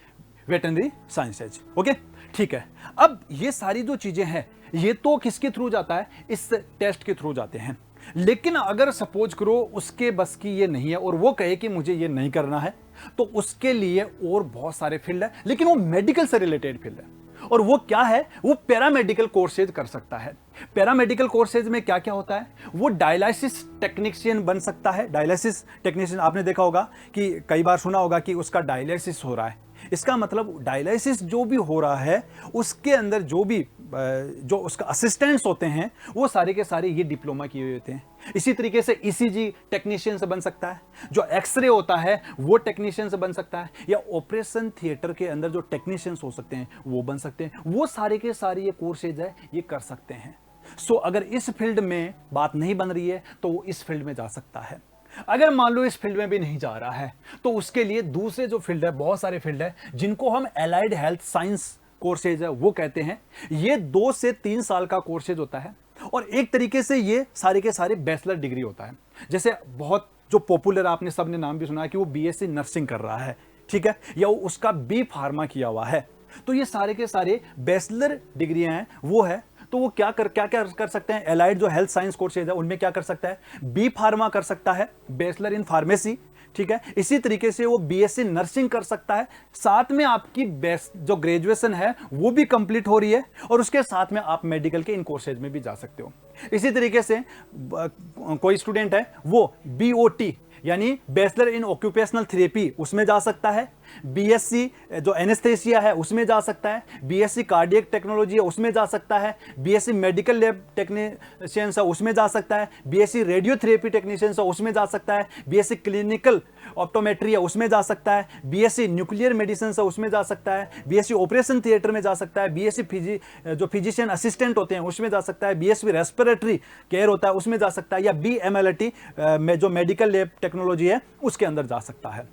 veterinary sciences. Okay, ठीक है। अब ये सारी जो चीजें हैं ये तो किसके थ्रू जाता है, इस टेस्ट के थ्रू जाते हैं। लेकिन अगर सपोज करो उसके बस की ये नहीं है और वो कहे कि मुझे ये नहीं करना है, तो उसके लिए और बहुत सारे फील्ड है, लेकिन वो मेडिकल से रिलेटेड फील्ड है। और वो क्या है, वो पैरामेडिकल कोर्सेज कर सकता है। पैरामेडिकल कोर्सेज में क्या क्या होता है, वो डायलिसिस टेक्नीशियन बन सकता है। डायलिसिस टेक्नीशियन आपने देखा होगा कि कई बार सुना होगा कि उसका डायलिसिस हो रहा है। इसका मतलब डायलिसिस जो भी हो रहा है उसके अंदर जो उसका असिस्टेंट्स होते हैं वो सारे के सारे ये डिप्लोमा किए हुए होते हैं। इसी तरीके से ईसीजी टेक्नीशियन से बन सकता है, जो एक्सरे होता है वो टेक्नीशियन से बन सकता है, या ऑपरेशन थिएटर के अंदर जो टेक्नीशियंस हो सकते हैं वो बन सकते हैं। वो सारे के सारे ये कोर्सेज है ये कर सकते हैं। सो अगर इस फील्ड में बात नहीं बन रही है तो वो इस फील्ड में जा सकता है। अगर मान लो इस फील्ड में भी नहीं जा रहा है तो उसके लिए दूसरे जो फील्ड है, बहुत सारे फील्ड है जिनको हम एलाइड हेल्थ साइंस कोर्सेज है वो कहते हैं। ये 2 से 3 साल का कोर्सेज होता है और एक तरीके से ये सारे के सारे बैचलर डिग्री होता है। जैसे बहुत जो पॉपुलर आपने सबने नाम भी सुना है कि वो बीएससी नर्सिंग कर रहा है, ठीक है, या उसका बी फार्मा किया हुआ है, तो ये सारे के सारे बैचलर डिग्रियां हैं वो है। तो वो क्या कर सकते हैं, एलाइड जो हेल्थ साइंस कोर्सेज है उनमें क्या कर सकता है, बी फार्मा कर सकता है, बैचलर इन फार्मेसी ठीक है। इसी तरीके से वो बीएससी नर्सिंग कर सकता है, साथ में आपकी बेस्ट जो ग्रेजुएशन है वो भी कंप्लीट हो रही है, और उसके साथ में आप मेडिकल के इन कोर्सेज में भी जा सकते हो। इसी तरीके से कोई स्टूडेंट है वो बीओटी यानी बैचलर इन ऑक्यूपेशनल थेरेपी उसमें जा सकता है, बीएससी जो एनेस्थेसिया है उसमें जा सकता है, बीएससी कार्डियक टेक्नोलॉजी है उसमें जा सकता है, बीएससी मेडिकल लैब टेक्नीशियंस है उसमें जा सकता है, बीएससी रेडियोथेरेपी टेक्नीशियंस है उसमें जा सकता है, बीएससी क्लिनिकल ऑप्टोमेट्री है उसमें जा सकता है, बीएससी न्यूक्लियर मेडिसिन है उसमें जा सकता है, बीएससी ऑपरेशन थिएटर में जा सकता है, बीएससी जो फिजिशियन असिस्टेंट होते हैं उसमें जा सकता है, बीएससी रेस्पिरेटरी केयर होता है उसमें जा सकता है, या बीएमएलटी में जो मेडिकल लैब टेक्नोलॉजी है उसके अंदर जा सकता है।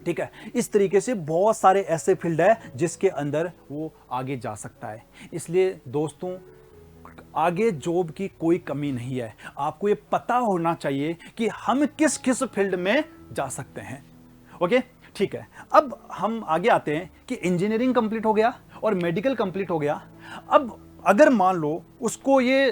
ठीक है, इस तरीके से बहुत सारे ऐसे फील्ड है जिसके अंदर वो आगे जा सकता है। इसलिए दोस्तों, आगे जॉब की कोई कमी नहीं है, आपको ये पता होना चाहिए कि हम किस किस फील्ड में जा सकते हैं। ओके, ठीक है। अब हम आगे आते हैं कि इंजीनियरिंग कंप्लीट हो गया और मेडिकल कंप्लीट हो गया। अब अगर मान लो उसको ये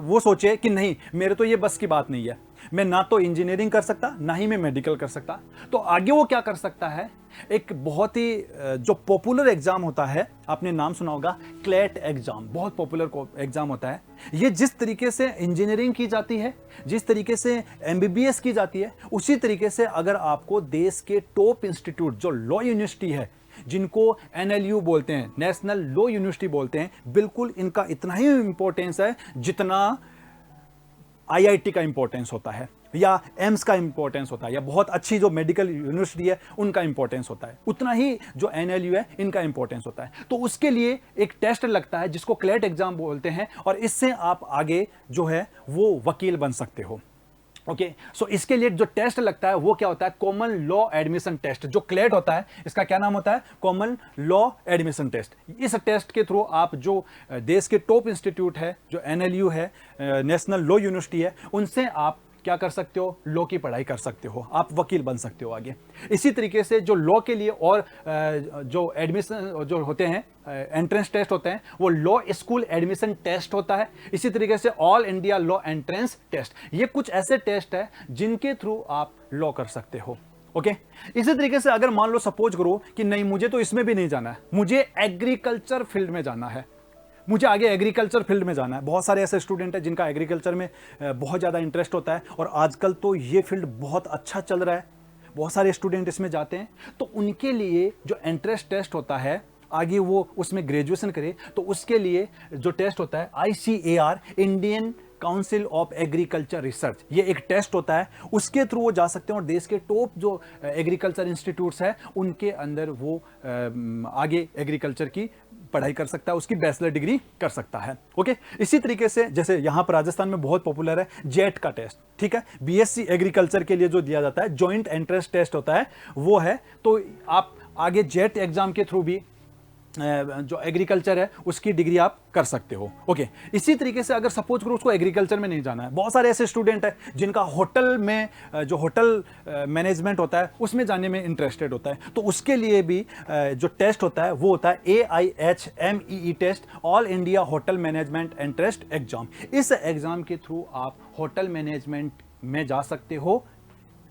वो सोचे कि नहीं, मेरे तो ये बस की बात नहीं है, मैं ना तो इंजीनियरिंग कर सकता ना ही मैं मेडिकल कर सकता, तो आगे वो क्या कर सकता है, एक बहुत ही जो पॉपुलर एग्जाम होता है, आपने नाम सुना होगा, क्लैट एग्जाम, बहुत पॉपुलर एग्जाम होता है। ये जिस तरीके से इंजीनियरिंग की जाती है, जिस तरीके से एमबीबीएस की जाती है, उसी तरीके से अगर आपको देश के टॉप इंस्टीट्यूट जो लॉ यूनिवर्सिटी है, जिनको एनएलयू बोलते हैं, नेशनल लॉ यूनिवर्सिटी बोलते हैं, बिल्कुल इनका इतना ही इंपॉर्टेंस है जितना आईआईटी का इंपॉर्टेंस होता है, या एम्स का इंपॉर्टेंस होता है, या बहुत अच्छी जो मेडिकल यूनिवर्सिटी है उनका इंपॉर्टेंस होता है, उतना ही जो एनएलयू है इनका इंपॉर्टेंस होता है। तो उसके लिए एक टेस्ट लगता है जिसको क्लैट एग्जाम बोलते हैं, और इससे आप आगे जो है वो वकील बन सकते हो। ओके, सो इसके लिए जो टेस्ट लगता है वो क्या होता है, कॉमन लॉ एडमिशन टेस्ट। जो क्लैट होता है इसका क्या नाम होता है, कॉमन लॉ एडमिशन टेस्ट। इस टेस्ट के थ्रू आप जो देश के टॉप इंस्टीट्यूट है, जो एनएलयू है, नेशनल लॉ यूनिवर्सिटी है, उनसे आप क्या कर सकते हो, लॉ की पढ़ाई कर सकते हो, आप वकील बन सकते हो आगे। इसी तरीके से जो लॉ के लिए और जो एडमिशन जो होते हैं, एंट्रेंस टेस्ट होते हैं, वो लॉ स्कूल एडमिशन टेस्ट होता है। इसी तरीके से all India law entrance test, ये कुछ ऐसे टेस्ट है जिनके थ्रू आप लॉ कर सकते हो। ओके, इसी तरीके से अगर मान लो सपोज करो कि नहीं, मुझे तो इसमें भी नहीं जाना है, मुझे एग्रीकल्चर फील्ड में जाना है, मुझे आगे एग्रीकल्चर फील्ड में जाना है। बहुत सारे ऐसे स्टूडेंट हैं जिनका एग्रीकल्चर में बहुत ज़्यादा इंटरेस्ट होता है, और आजकल तो ये फील्ड बहुत अच्छा चल रहा है, बहुत सारे स्टूडेंट इसमें जाते हैं। तो उनके लिए जो एंट्रेंस टेस्ट होता है, आगे वो उसमें ग्रेजुएशन करे तो उसके लिए जो टेस्ट होता है ICAR, Indian council of agriculture research, ये एक टेस्ट होता है, उसके थ्रू वो जा सकते हैं और देश के टॉप जो एग्रीकल्चर इंस्टीट्यूट्स हैं उनके अंदर वो आगे एग्रीकल्चर की पढ़ाई कर सकता है, उसकी बैचलर डिग्री कर सकता है। ओके, इसी तरीके से जैसे यहाँ पर राजस्थान में बहुत पॉपुलर है जेट का टेस्ट, ठीक है, बीएससी एग्रीकल्चर के लिए जो दिया जाता है, जॉइंट एंट्रेंस टेस्ट होता है वो है। तो आप आगे जेट एग्जाम के थ्रू भी जो एग्रीकल्चर है उसकी डिग्री आप कर सकते हो। ओके, इसी तरीके से अगर सपोज करो उसको एग्रीकल्चर में नहीं जाना है, बहुत सारे ऐसे स्टूडेंट हैं जिनका होटल में जो होटल मैनेजमेंट होता है उसमें जाने में इंटरेस्टेड होता है, तो उसके लिए भी जो टेस्ट होता है वो होता है AIHMEE test, all India hotel management entrance exam. इस एग्जाम के थ्रू आप होटल मैनेजमेंट में जा सकते हो।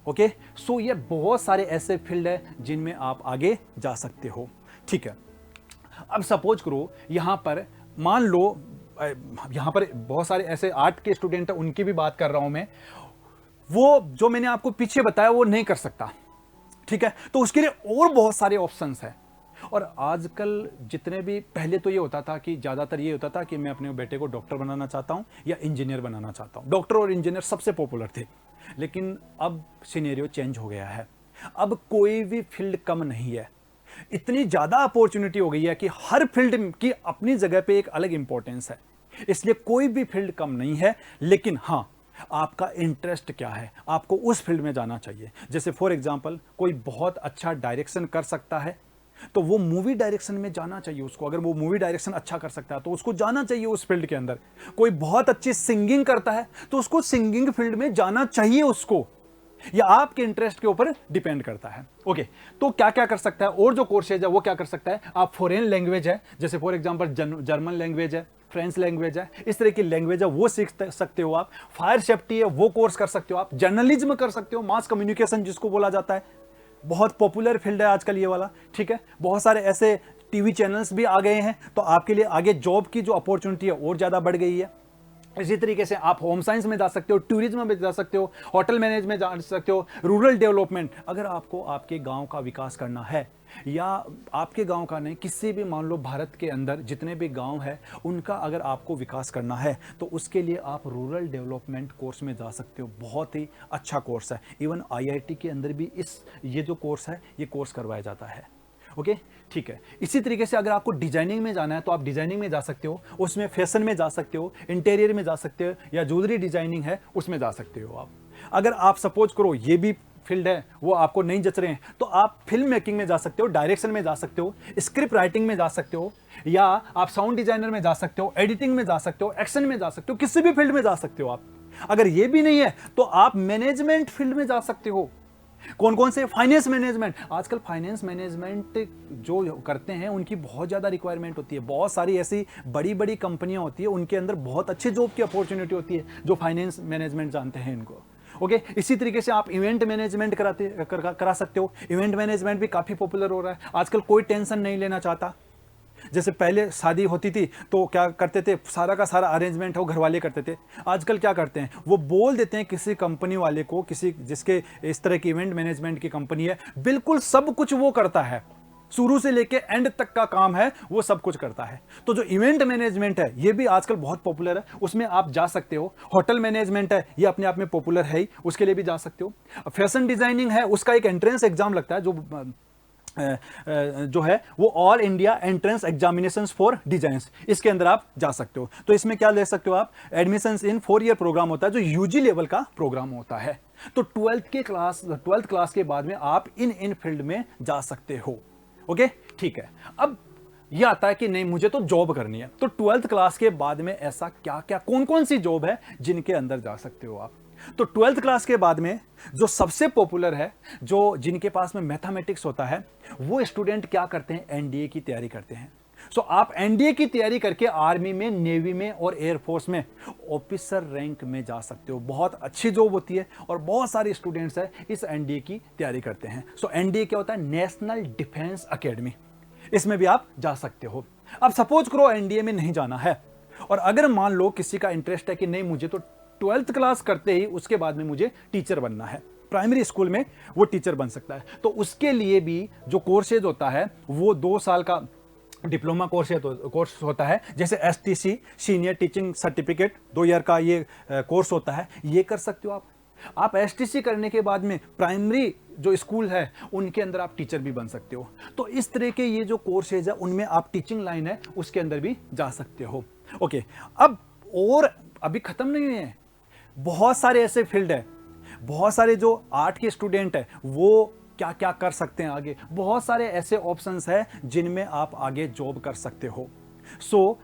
ओके, सो ये बहुत सारे ऐसे फील्ड है जिनमें आप आगे जा सकते हो। ठीक है, अब सपोज करो यहां पर मान लो यहां पर बहुत सारे ऐसे आर्ट के स्टूडेंट हैं, उनकी भी बात कर रहा हूं मैं, वो जो मैंने आपको पीछे बताया वो नहीं कर सकता, ठीक है, तो उसके लिए और बहुत सारे ऑप्शंस हैं। और आजकल जितने भी, पहले तो ये होता था कि ज़्यादातर ये होता था कि मैं अपने बेटे को डॉक्टर बनाना चाहता हूं या इंजीनियर बनाना चाहता हूं, डॉक्टर और इंजीनियर सबसे पॉपुलर थे, लेकिन अब सिनेरियो चेंज हो गया है। अब कोई भी फील्ड कम नहीं है, इतनी ज़्यादा अपॉर्चुनिटी हो गई है कि हर फील्ड की अपनी जगह पे एक अलग इंपॉर्टेंस है, इसलिए कोई भी फील्ड कम नहीं है। लेकिन हाँ, आपका इंटरेस्ट क्या है, आपको उस फील्ड में जाना चाहिए। जैसे फॉर एग्जांपल कोई बहुत अच्छा डायरेक्शन कर सकता है तो वो मूवी डायरेक्शन में जाना चाहिए उसको, अगर वो मूवी डायरेक्शन अच्छा कर सकता है तो उसको जाना चाहिए उस फील्ड के अंदर। कोई बहुत अच्छी सिंगिंग करता है तो उसको सिंगिंग फील्ड में जाना चाहिए उसको, या आपके इंटरेस्ट के ऊपर डिपेंड करता है। ओके, तो क्या क्या कर सकता है, और जो कोर्सेज है वो क्या कर सकता है, आप फॉरेन लैंग्वेज है, जैसे फॉर एग्जांपल जर्मन लैंग्वेज है, फ्रेंच लैंग्वेज है, इस तरह की लैंग्वेज है वो सीख सकते हो आप। फायर सेफ्टी है वो कोर्स कर सकते हो आप। जर्नलिज्म कर सकते हो, मास कम्युनिकेशन जिसको बोला जाता है, बहुत पॉपुलर फील्ड है आजकल ये वाला, ठीक है। बहुत सारे ऐसे टीवी चैनल्स भी आ गए हैं, तो आपके लिए आगे जॉब की जो अपॉर्चुनिटी है और ज़्यादा बढ़ गई है। इसी तरीके से आप होम साइंस में जा सकते हो, टूरिज्म में जा सकते हो, होटल मैनेजमेंट में जा सकते हो, रूरल डेवलपमेंट। अगर आपको आपके गांव का विकास करना है, या आपके गांव का नहीं, किसी भी मान लो भारत के अंदर जितने भी गांव है उनका अगर आपको विकास करना है, तो उसके लिए आप रूरल डेवलपमेंट कोर्स में जा सकते हो। बहुत ही अच्छा कोर्स है। इवन आईआईटी के अंदर भी ये जो कोर्स है ये कोर्स करवाया जाता है। ओके, ठीक है। इसी तरीके से अगर आपको डिजाइनिंग में जाना है तो आप डिजाइनिंग में जा सकते हो, उसमें फैशन में जा सकते हो, इंटीरियर में जा सकते हो, या ज्वेलरी डिजाइनिंग है उसमें जा सकते हो आप। अगर आप सपोज करो ये भी फील्ड है वो आपको नहीं जच रहे हैं, तो आप फिल्म मेकिंग में जा सकते हो, डायरेक्शन में जा सकते हो, स्क्रिप्ट राइटिंग में जा सकते हो, या आप साउंड डिजाइनर में जा सकते हो, एडिटिंग में जा सकते हो, एक्शन में जा सकते हो, किसी भी फील्ड में जा सकते हो आप। अगर ये भी नहीं है तो आप मैनेजमेंट फील्ड में जा सकते हो। कौन कौन से? Finance management. आजकल फाइनेंस मैनेजमेंट जो करते हैं उनकी बहुत ज़्यादा रिक्वायरमेंट होती है। बहुत सारी ऐसी बड़ी बड़ी कंपनियां होती है, उनके अंदर बहुत अच्छे जॉब की अपॉर्चुनिटी होती है जो फाइनेंस मैनेजमेंट जानते हैं इनको। ओके, इसी तरीके से आप इवेंट मैनेजमेंट करा सकते हो। इवेंट मैनेजमेंट भी काफ़ी पॉपुलर हो रहा है आजकल। कोई टेंशन नहीं लेना चाहता। जैसे पहले शादी होती थी तो क्या करते थे, सारा का सारा अरेंजमेंट वो घर वाले करते थे। आजकल क्या करते हैं, वो बोल देते हैं किसी कंपनी वाले को, किसी जिसके इस तरह की इवेंट मैनेजमेंट की कंपनी है, बिल्कुल सब कुछ वो करता है, शुरू से लेके एंड तक का काम है वो सब कुछ करता है। तो जो इवेंट मैनेजमेंट है ये भी आजकल बहुत पॉपुलर है, उसमें आप जा सकते हो। होटल मैनेजमेंट है ये अपने आप में पॉपुलर है ही, उसके लिए भी जा सकते हो। फैशन डिजाइनिंग है, उसका एक एंट्रेंस एग्जाम लगता है जो है वो all India entrance examinations for designs, इसके अंदर आप जा सकते हो। तो इसमें क्या ले सकते हो आप, एडमिशंस इन 4 ईयर प्रोग्राम होता है जो यूजी लेवल का प्रोग्राम होता है। तो 12th क्लास के बाद में आप इन फील्ड में जा सकते हो। ओके, ठीक है। अब ये आता है कि नहीं मुझे तो जॉब करनी है, तो 12th क्लास के बाद में ऐसा क्या क्या कौन कौन सी जॉब है जिनके अंदर जा सकते हो आप। तो 12th क्लास के बाद में जो सबसे पॉपुलर है, जो जिनके पास में मैथमेटिक्स होता है, वो स्टूडेंट क्या करते हैं, एनडीए की तैयारी करते हैं। सो आप एनडीए की तैयारी करके आर्मी में, नेवी में और एयरफोर्स में ऑफिसर रैंक में जा सकते हो। बहुत अच्छी जॉब होती है और बहुत सारे स्टूडेंट्स हैं इस एनडीए की तैयारी करते हैं। सो एनडीए क्या होता है, नेशनल डिफेंस एकेडमी, इसमें भी आप जा सकते हो। अब सपोज करो एनडीए में नहीं जाना है, और अगर मान लो किसी का इंटरेस्ट है कि नहीं मुझे तो 12th क्लास करते ही उसके बाद में मुझे टीचर बनना है, प्राइमरी स्कूल में वो टीचर बन सकता है, तो उसके लिए भी जो कोर्सेज होता है वो 2 साल का डिप्लोमा कोर्स होता है। जैसे STC, senior teaching certificate, 2 year का ये कोर्स होता है, ये कर सकते हो आप एसटीसी करने के बाद में प्राइमरी जो स्कूल है उनके अंदर आप टीचर भी बन सकते हो। तो इस तरह के ये जो कोर्सेज है उनमें आप टीचिंग लाइन है उसके अंदर भी जा सकते हो। ओके, अब और अभी खत्म नहीं है, बहुत सारे ऐसे फील्ड है, बहुत सारे जो आर्ट के स्टूडेंट है वो क्या क्या कर सकते हैं आगे, बहुत सारे ऐसे ऑप्शंस हैं जिनमें आप आगे जॉब कर सकते हो। सो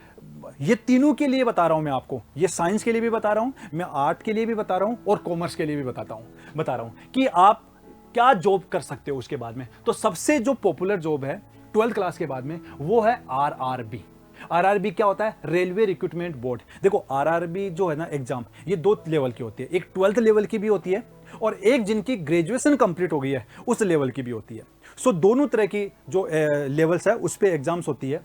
ये तीनों के लिए बता रहा हूं मैं आपको, ये साइंस के लिए भी बता रहा हूं, मैं आर्ट के लिए भी बता रहा हूं और कॉमर्स के लिए भी बता रहा हूं कि आप क्या जॉब कर सकते हो उसके बाद में। तो सबसे जो पॉपुलर जॉब है 12th क्लास के बाद में वो है आरआरबी। आरआरबी क्या होता है, रेलवे रिक्रूटमेंट बोर्ड। देखो आरआरबी जो है ना एग्जाम, ये 2 लेवल की होती है, एक 12th लेवल की भी होती है और एक जिनकी ग्रेजुएशन कंप्लीट हो गई है उस लेवल की भी होती है। सो दोनों तरह की जो लेवल्स है उस पे एग्जाम्स होती है।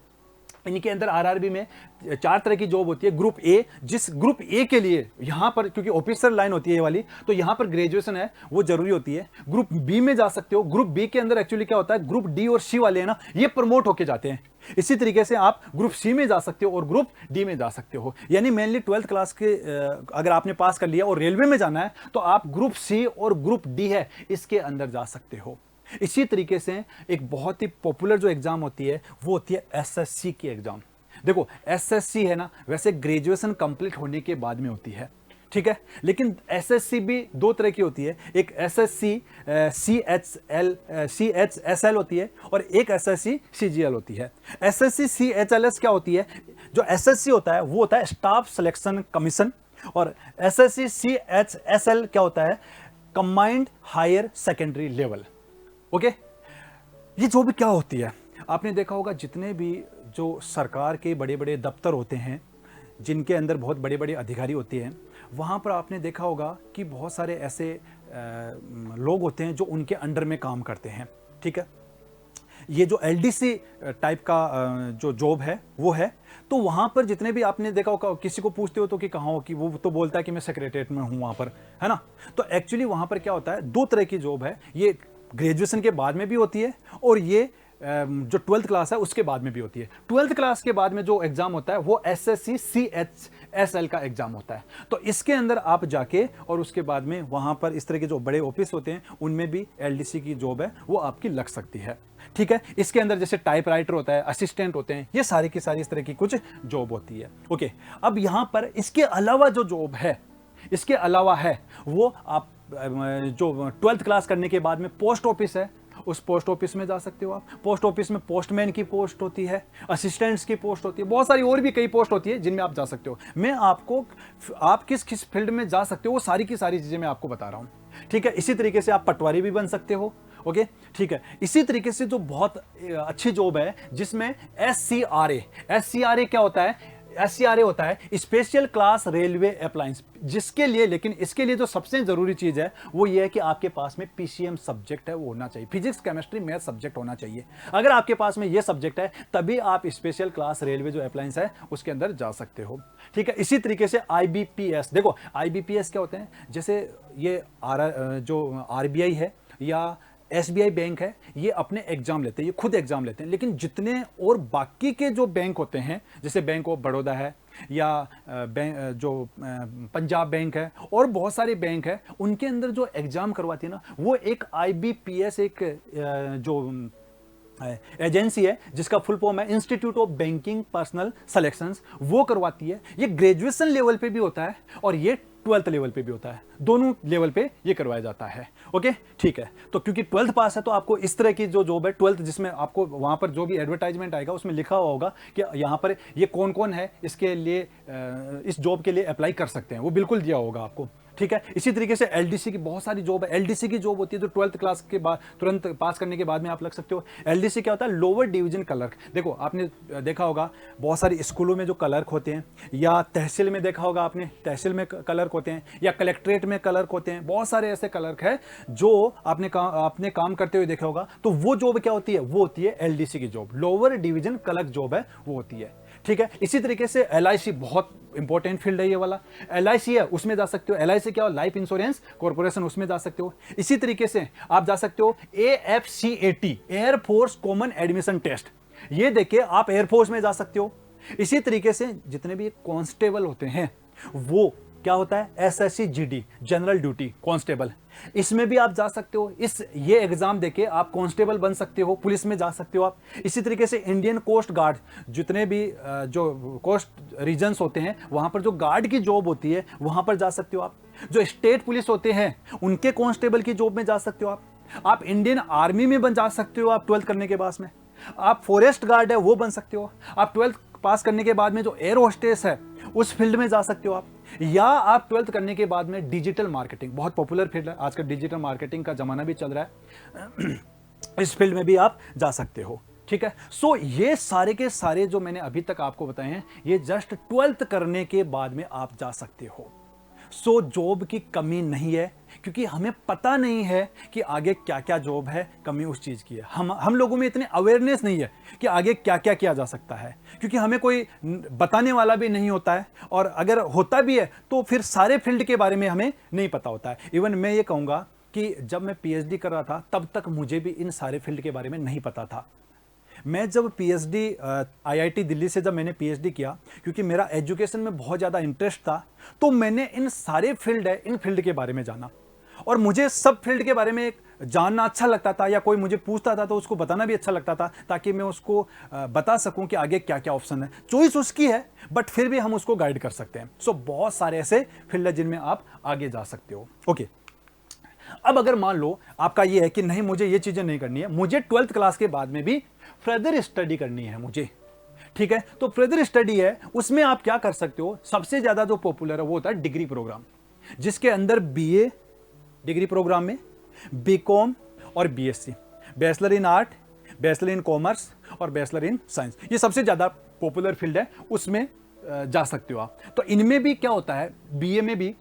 इनके अंदर आरआरबी में 4 तरह की जॉब होती है। ग्रुप ए, जिस ग्रुप ए के लिए यहां पर क्योंकि ऑफिसर लाइन होती है ये वाली, तो यहां पर ग्रेजुएशन है वो जरूरी होती है। ग्रुप बी में जा सकते हो। ग्रुप बी के अंदर एक्चुअली क्या होता है, ग्रुप डी और सी वाले हैं ना, ये प्रमोट होके जाते हैं। इसी तरीके से आप ग्रुप सी में जा सकते हो और ग्रुप डी में जा सकते हो। यानी मेनली 12th क्लास के अगर आपने पास कर लिया और रेलवे में जाना है तो आप ग्रुप सी और ग्रुप डी है इसके अंदर जा सकते हो। इसी तरीके से एक बहुत ही पॉपुलर जो एग्जाम होती है वो होती है एसएससी की एग्जाम। देखो एसएससी है ना, वैसे ग्रेजुएशन कंप्लीट होने के बाद में होती है, ठीक है, लेकिन एसएससी भी 2 तरह की होती है। एक एसएससी CHSL होती है और एक एसएससी CGL होती है। एसएससी CHLS क्या होती है, जो एसएससी होता है वो होता है स्टाफ सिलेक्शन कमीशन, और एसएससी CHSL क्या होता है, combined higher secondary level. Okay, ये जो भी क्या होती है, आपने देखा होगा जितने भी जो सरकार के बड़े बड़े दफ्तर होते हैं, जिनके अंदर बहुत बड़े बड़े अधिकारी होते हैं, वहाँ पर आपने देखा होगा कि बहुत सारे ऐसे लोग होते हैं जो उनके अंडर में काम करते हैं। ठीक है, ये जो एलडीसी टाइप का जो जॉब है वो है। तो वहाँ पर जितने भी आपने देखा होगा, किसी को पूछते हो तो कि कहाँ हो, कि वो तो बोलता है कि मैं सेक्रेटरीट में हूँ वहाँ पर, है ना। तो एक्चुअली वहाँ पर क्या होता है, दो तरह की जॉब है, ये ग्रेजुएशन के बाद में भी होती है और ये जो 12th क्लास है उसके बाद में भी होती है। 12th क्लास के बाद में जो एग्जाम होता है वो एसएससी CHSL का एग्जाम होता है। तो इसके अंदर आप जाके और उसके बाद में वहाँ पर इस तरह के जो बड़े ऑफिस होते हैं उनमें भी एलडीसी की जॉब है वो आपकी लग सकती है। ठीक है, इसके अंदर जैसे टाइपराइटर होता है, असिस्टेंट होते हैं, ये सारी की सारी इस तरह की कुछ जॉब होती है। ओके, अब यहाँ पर इसके अलावा जो जॉब है, इसके अलावा है वो आप जो 12th क्लास करने के बाद में पोस्ट ऑफिस है, उस पोस्ट ऑफिस में जा सकते हो आप। पोस्ट ऑफिस में पोस्टमैन की पोस्ट होती है, असिस्टेंट्स की पोस्ट होती है, बहुत सारी और भी कई पोस्ट होती है जिनमें आप जा सकते हो। मैं आपको आप किस किस फील्ड में जा सकते हो वो सारी की सारी चीजें मैं आपको बता रहा हूँ। ठीक है, इसी तरीके से आप पटवारी भी बन सकते हो। ओके, ठीक है, इसी तरीके से जो बहुत अच्छी जॉब है जिसमें SCRA क्या होता है, SCRA होता है स्पेशल क्लास रेलवे अप्लायंस, जिसके लिए, लेकिन इसके लिए जो सबसे जरूरी चीज है वो ये है कि आपके पास में PCM सब्जेक्ट है वो होना चाहिए, फिजिक्स केमिस्ट्री मैथ सब्जेक्ट होना चाहिए। अगर आपके पास में ये सब्जेक्ट है तभी आप स्पेशल क्लास रेलवे जो अप्लायंस है उसके अंदर जा सकते हो। ठीक है, इसी तरीके से IBPS, देखो IBPS क्या होते हैं, जैसे ये जो RBI है या SBI बैंक है, ये अपने एग्जाम लेते हैं, ये खुद एग्जाम लेते हैं, लेकिन जितने और बाकी के जो बैंक होते हैं, जैसे बैंक ऑफ बड़ौदा है या जो पंजाब बैंक है और बहुत सारे बैंक है, उनके अंदर जो एग्जाम करवाती है ना वो एक IBPS एक जो एजेंसी है जिसका फुल फॉर्म है institute of banking personal selections, वो करवाती है। ये ग्रेजुएशन लेवल पे भी होता है और ये 12th लेवल पे भी होता है, दोनों लेवल पे ये करवाया जाता है। ओके, ठीक है, तो क्योंकि 12th पास है तो आपको इस तरह की जो जॉब है 12th, जिसमें आपको वहां पर जो भी एडवर्टाइजमेंट आएगा उसमें लिखा हुआ होगा कि यहाँ पर ये कौन कौन है इसके लिए इस जॉब के लिए अप्लाई कर सकते हैं, वो बिल्कुल दिया होगा आपको। ठीक है, इसी तरीके से एलडीसी की बहुत सारी जॉब है। एलडीसी की जॉब होती है जो 12th क्लास के बाद तुरंत पास करने के बाद में आप लग सकते हो। एलडीसी क्या होता है, लोअर डिवीजन क्लर्क। देखो आपने देखा होगा बहुत सारी स्कूलों में जो क्लर्क होते हैं, या तहसील में देखा होगा आपने, तहसील में क्लर्क होते हैं, या कलेक्ट्रेट में क्लर्क होते हैं, बहुत सारे ऐसे क्लर्क है जो आपने काम करते हुए देखा होगा। तो वो जॉब क्या होती है, वो होती है एलडीसी की job, lower division clerk job है वो होती है। ठीक है, इसी तरीके से LIC बहुत इंपॉर्टेंट फील्ड है ये वाला, LIC है उसमें जा सकते हो। LIC क्या हो, लाइफ इंश्योरेंस कॉर्पोरेशन, उसमें जा सकते हो। इसी तरीके से आप जा सकते हो AFCAT, air force common admission test, ये देखिए आप एयरफोर्स में जा सकते हो। इसी तरीके से जितने भी कांस्टेबल होते हैं वो क्या होता है, SSCGD जनरल ड्यूटी कांस्टेबल, इसमें भी आप जा सकते हो। ये एग्जाम देके आप कांस्टेबल बन सकते हो, पुलिस में जा सकते हो आप। इसी तरीके से इंडियन कोस्ट गार्ड, जितने भी जो कोस्ट रीजन्स होते हैं वहां पर जो गार्ड की जॉब होती है वहां पर जा सकते हो आप। जो स्टेट पुलिस होते हैं उनके कांस्टेबल की जॉब में जा सकते हो आप इंडियन आर्मी में बन जा सकते हो आप 12th करने के बाद में। आप फॉरेस्ट गार्ड है वो बन सकते हो आप 12th पास करने के बाद में। जो एयर होस्टेस है उस फील्ड में जा सकते हो आप, या आप 12th करने के बाद में डिजिटल मार्केटिंग, बहुत पॉपुलर फील्ड है आजकल, डिजिटल मार्केटिंग का जमाना भी चल रहा है, इस फील्ड में भी आप जा सकते हो। ठीक है, सो ये सारे के सारे जो मैंने अभी तक आपको बताए हैं ये जस्ट 12th करने के बाद में आप जा सकते हो। सो जॉब की कमी नहीं है, क्योंकि हमें पता नहीं है कि आगे क्या क्या जॉब है, कमी उस चीज़ की है। हम लोगों में इतनी अवेयरनेस नहीं है कि आगे क्या क्या किया जा सकता है, क्योंकि हमें कोई बताने वाला भी नहीं होता है, और अगर होता भी है तो फिर सारे फील्ड के बारे में हमें नहीं पता होता है। इवन मैं ये कहूँगा कि जब मैं PhD कर रहा था तब तक मुझे भी इन सारे फील्ड के बारे में नहीं पता था। मैं जब PhD IIT दिल्ली से जब मैंने PhD किया, क्योंकि मेरा एजुकेशन में बहुत ज़्यादा इंटरेस्ट था, तो मैंने इन सारे फील्ड है इन फील्ड के बारे में जाना, और मुझे सब फील्ड के बारे में जानना अच्छा लगता था, या कोई मुझे पूछता था तो उसको बताना भी अच्छा लगता था, ताकि मैं उसको बता सकूं कि आगे क्या क्या ऑप्शन है। चॉइस उसकी है बट फिर भी हम उसको गाइड कर सकते हैं। सो बहुत सारे ऐसे फील्ड है जिनमें आप आगे जा सकते हो। ओके, अब अगर मान लो आपका ये है कि नहीं मुझे ये चीजें नहीं करनी है, मुझे 12th क्लास के बाद में भी फर्दर स्टडी करनी है मुझे, ठीक है, तो फर्दर स्टडी है, उसमें आप क्या कर सकते हो, सबसे ज्यादा जो पॉपुलर है वो होता है डिग्री प्रोग्राम, जिसके अंदर BA डिग्री प्रोग्राम में BCom और BSc, bachelor in art, bachelor in commerce और बैचलर इन साइंस, ये सबसे ज्यादा पॉपुलर फील्ड है, उसमें जा सकते हो आप। तो इनमें भी क्या होता है, बीए में भी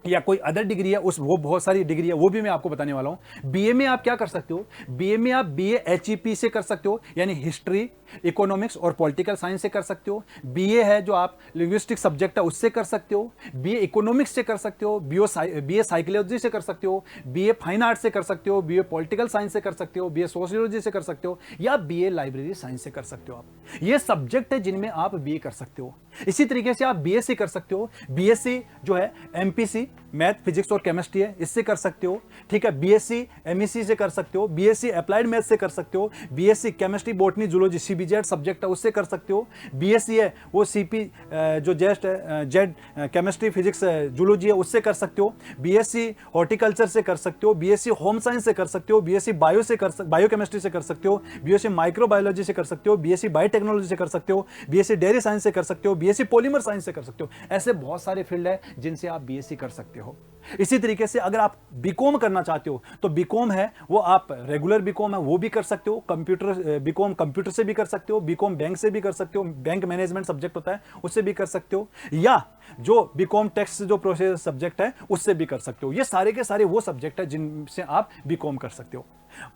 या कोई अदर डिग्री है, उस वो बहुत सारी डिग्री है, वो भी मैं आपको बताने वाला हूं। बीए में आप क्या कर सकते हो, बीए में आप बीए एचईपी से कर सकते हो, यानी हिस्ट्री, इकोनॉमिक्स और पॉलिटिकल साइंस से कर सकते हो। बीए है जो आप लिंग्विस्टिक सब्जेक्ट है उससे कर सकते हो, बीए इकोनॉमिक्स से कर सकते हो, बीए साइकोलॉजी से कर सकते हो, बीए फाइन आर्ट से कर सकते हो, बीए पॉलिटिकल साइंस से कर सकते हो, बीए सोशियोलॉजी से कर सकते हो, या बीए लाइब्रेरी साइंस से कर सकते हो। आप ये सब्जेक्ट है जिनमें आप बीए कर सकते हो। इसी तरीके से आप बीएससी कर सकते हो। बीएससी जो है एमपीसी, मैथ, फिजिक्स और केमिस्ट्री है, इससे कर सकते हो। ठीक है, बीएससी एमईसी से कर सकते हो, बीएससी अप्लाइड मैथ से कर सकते हो, BSc chemistry, botany, zoology, CBZ subject है उससे कर सकते हो। बीएससी है वो सीपी जो जेस्ट है, जेड केमिस्ट्री, फिजिक्स, जूलॉजी है उससे कर सकते हो। बीएससी हॉर्टिकल्चर से कर सकते हो, बीएससी होम साइंस से कर सकते हो, बीएससी बायो से बायो केमिस्ट्री से कर सकते हो, बीएससी माइक्रोबायोलॉजी से कर सकते हो, बीएससी बायोटेक्नोलॉजी से कर सकते हो, बीएससी डेयरी साइंस से कर सकते हो, बीएससी पॉलीमर साइंस से कर सकते हो। ऐसे बहुत सारे फील्ड है जिनसे आप बीएससी कर सकते हो। इसी तरीके से अगर आप बीकॉम करना चाहते हो तो बीकॉम है वो आप रेगुलर बीकॉम है वो भी कर सकते हो, कंप्यूटर बीकॉम कंप्यूटर से भी कर सकते हो, बीकॉम बैंक से भी कर सकते हो, बैंक मैनेजमेंट सब्जेक्ट होता है उससे भी कर सकते हो, या जो बीकॉम टेक्स्ट जो प्रोसेस सब्जेक्ट है उससे भी कर सकते हो। ये सारे के सारे वो सब्जेक्ट है जिनसे आप बीकॉम कर सकते हो।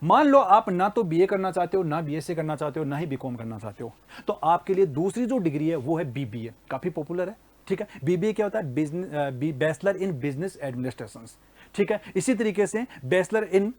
मान लो आप ना तो बीए करना चाहते हो, ना बीएससी करना चाहते हो, ना ही बीकॉम करना चाहते हो, तो आपके लिए दूसरी जो डिग्री है वो है बीबीए, काफी पॉपुलर है। ठीक है, बीबीए क्या होता है, बैचलर इन बिजनेस एडमिनिस्ट्रेशन। ठीक है, इसी तरीके से bachelor in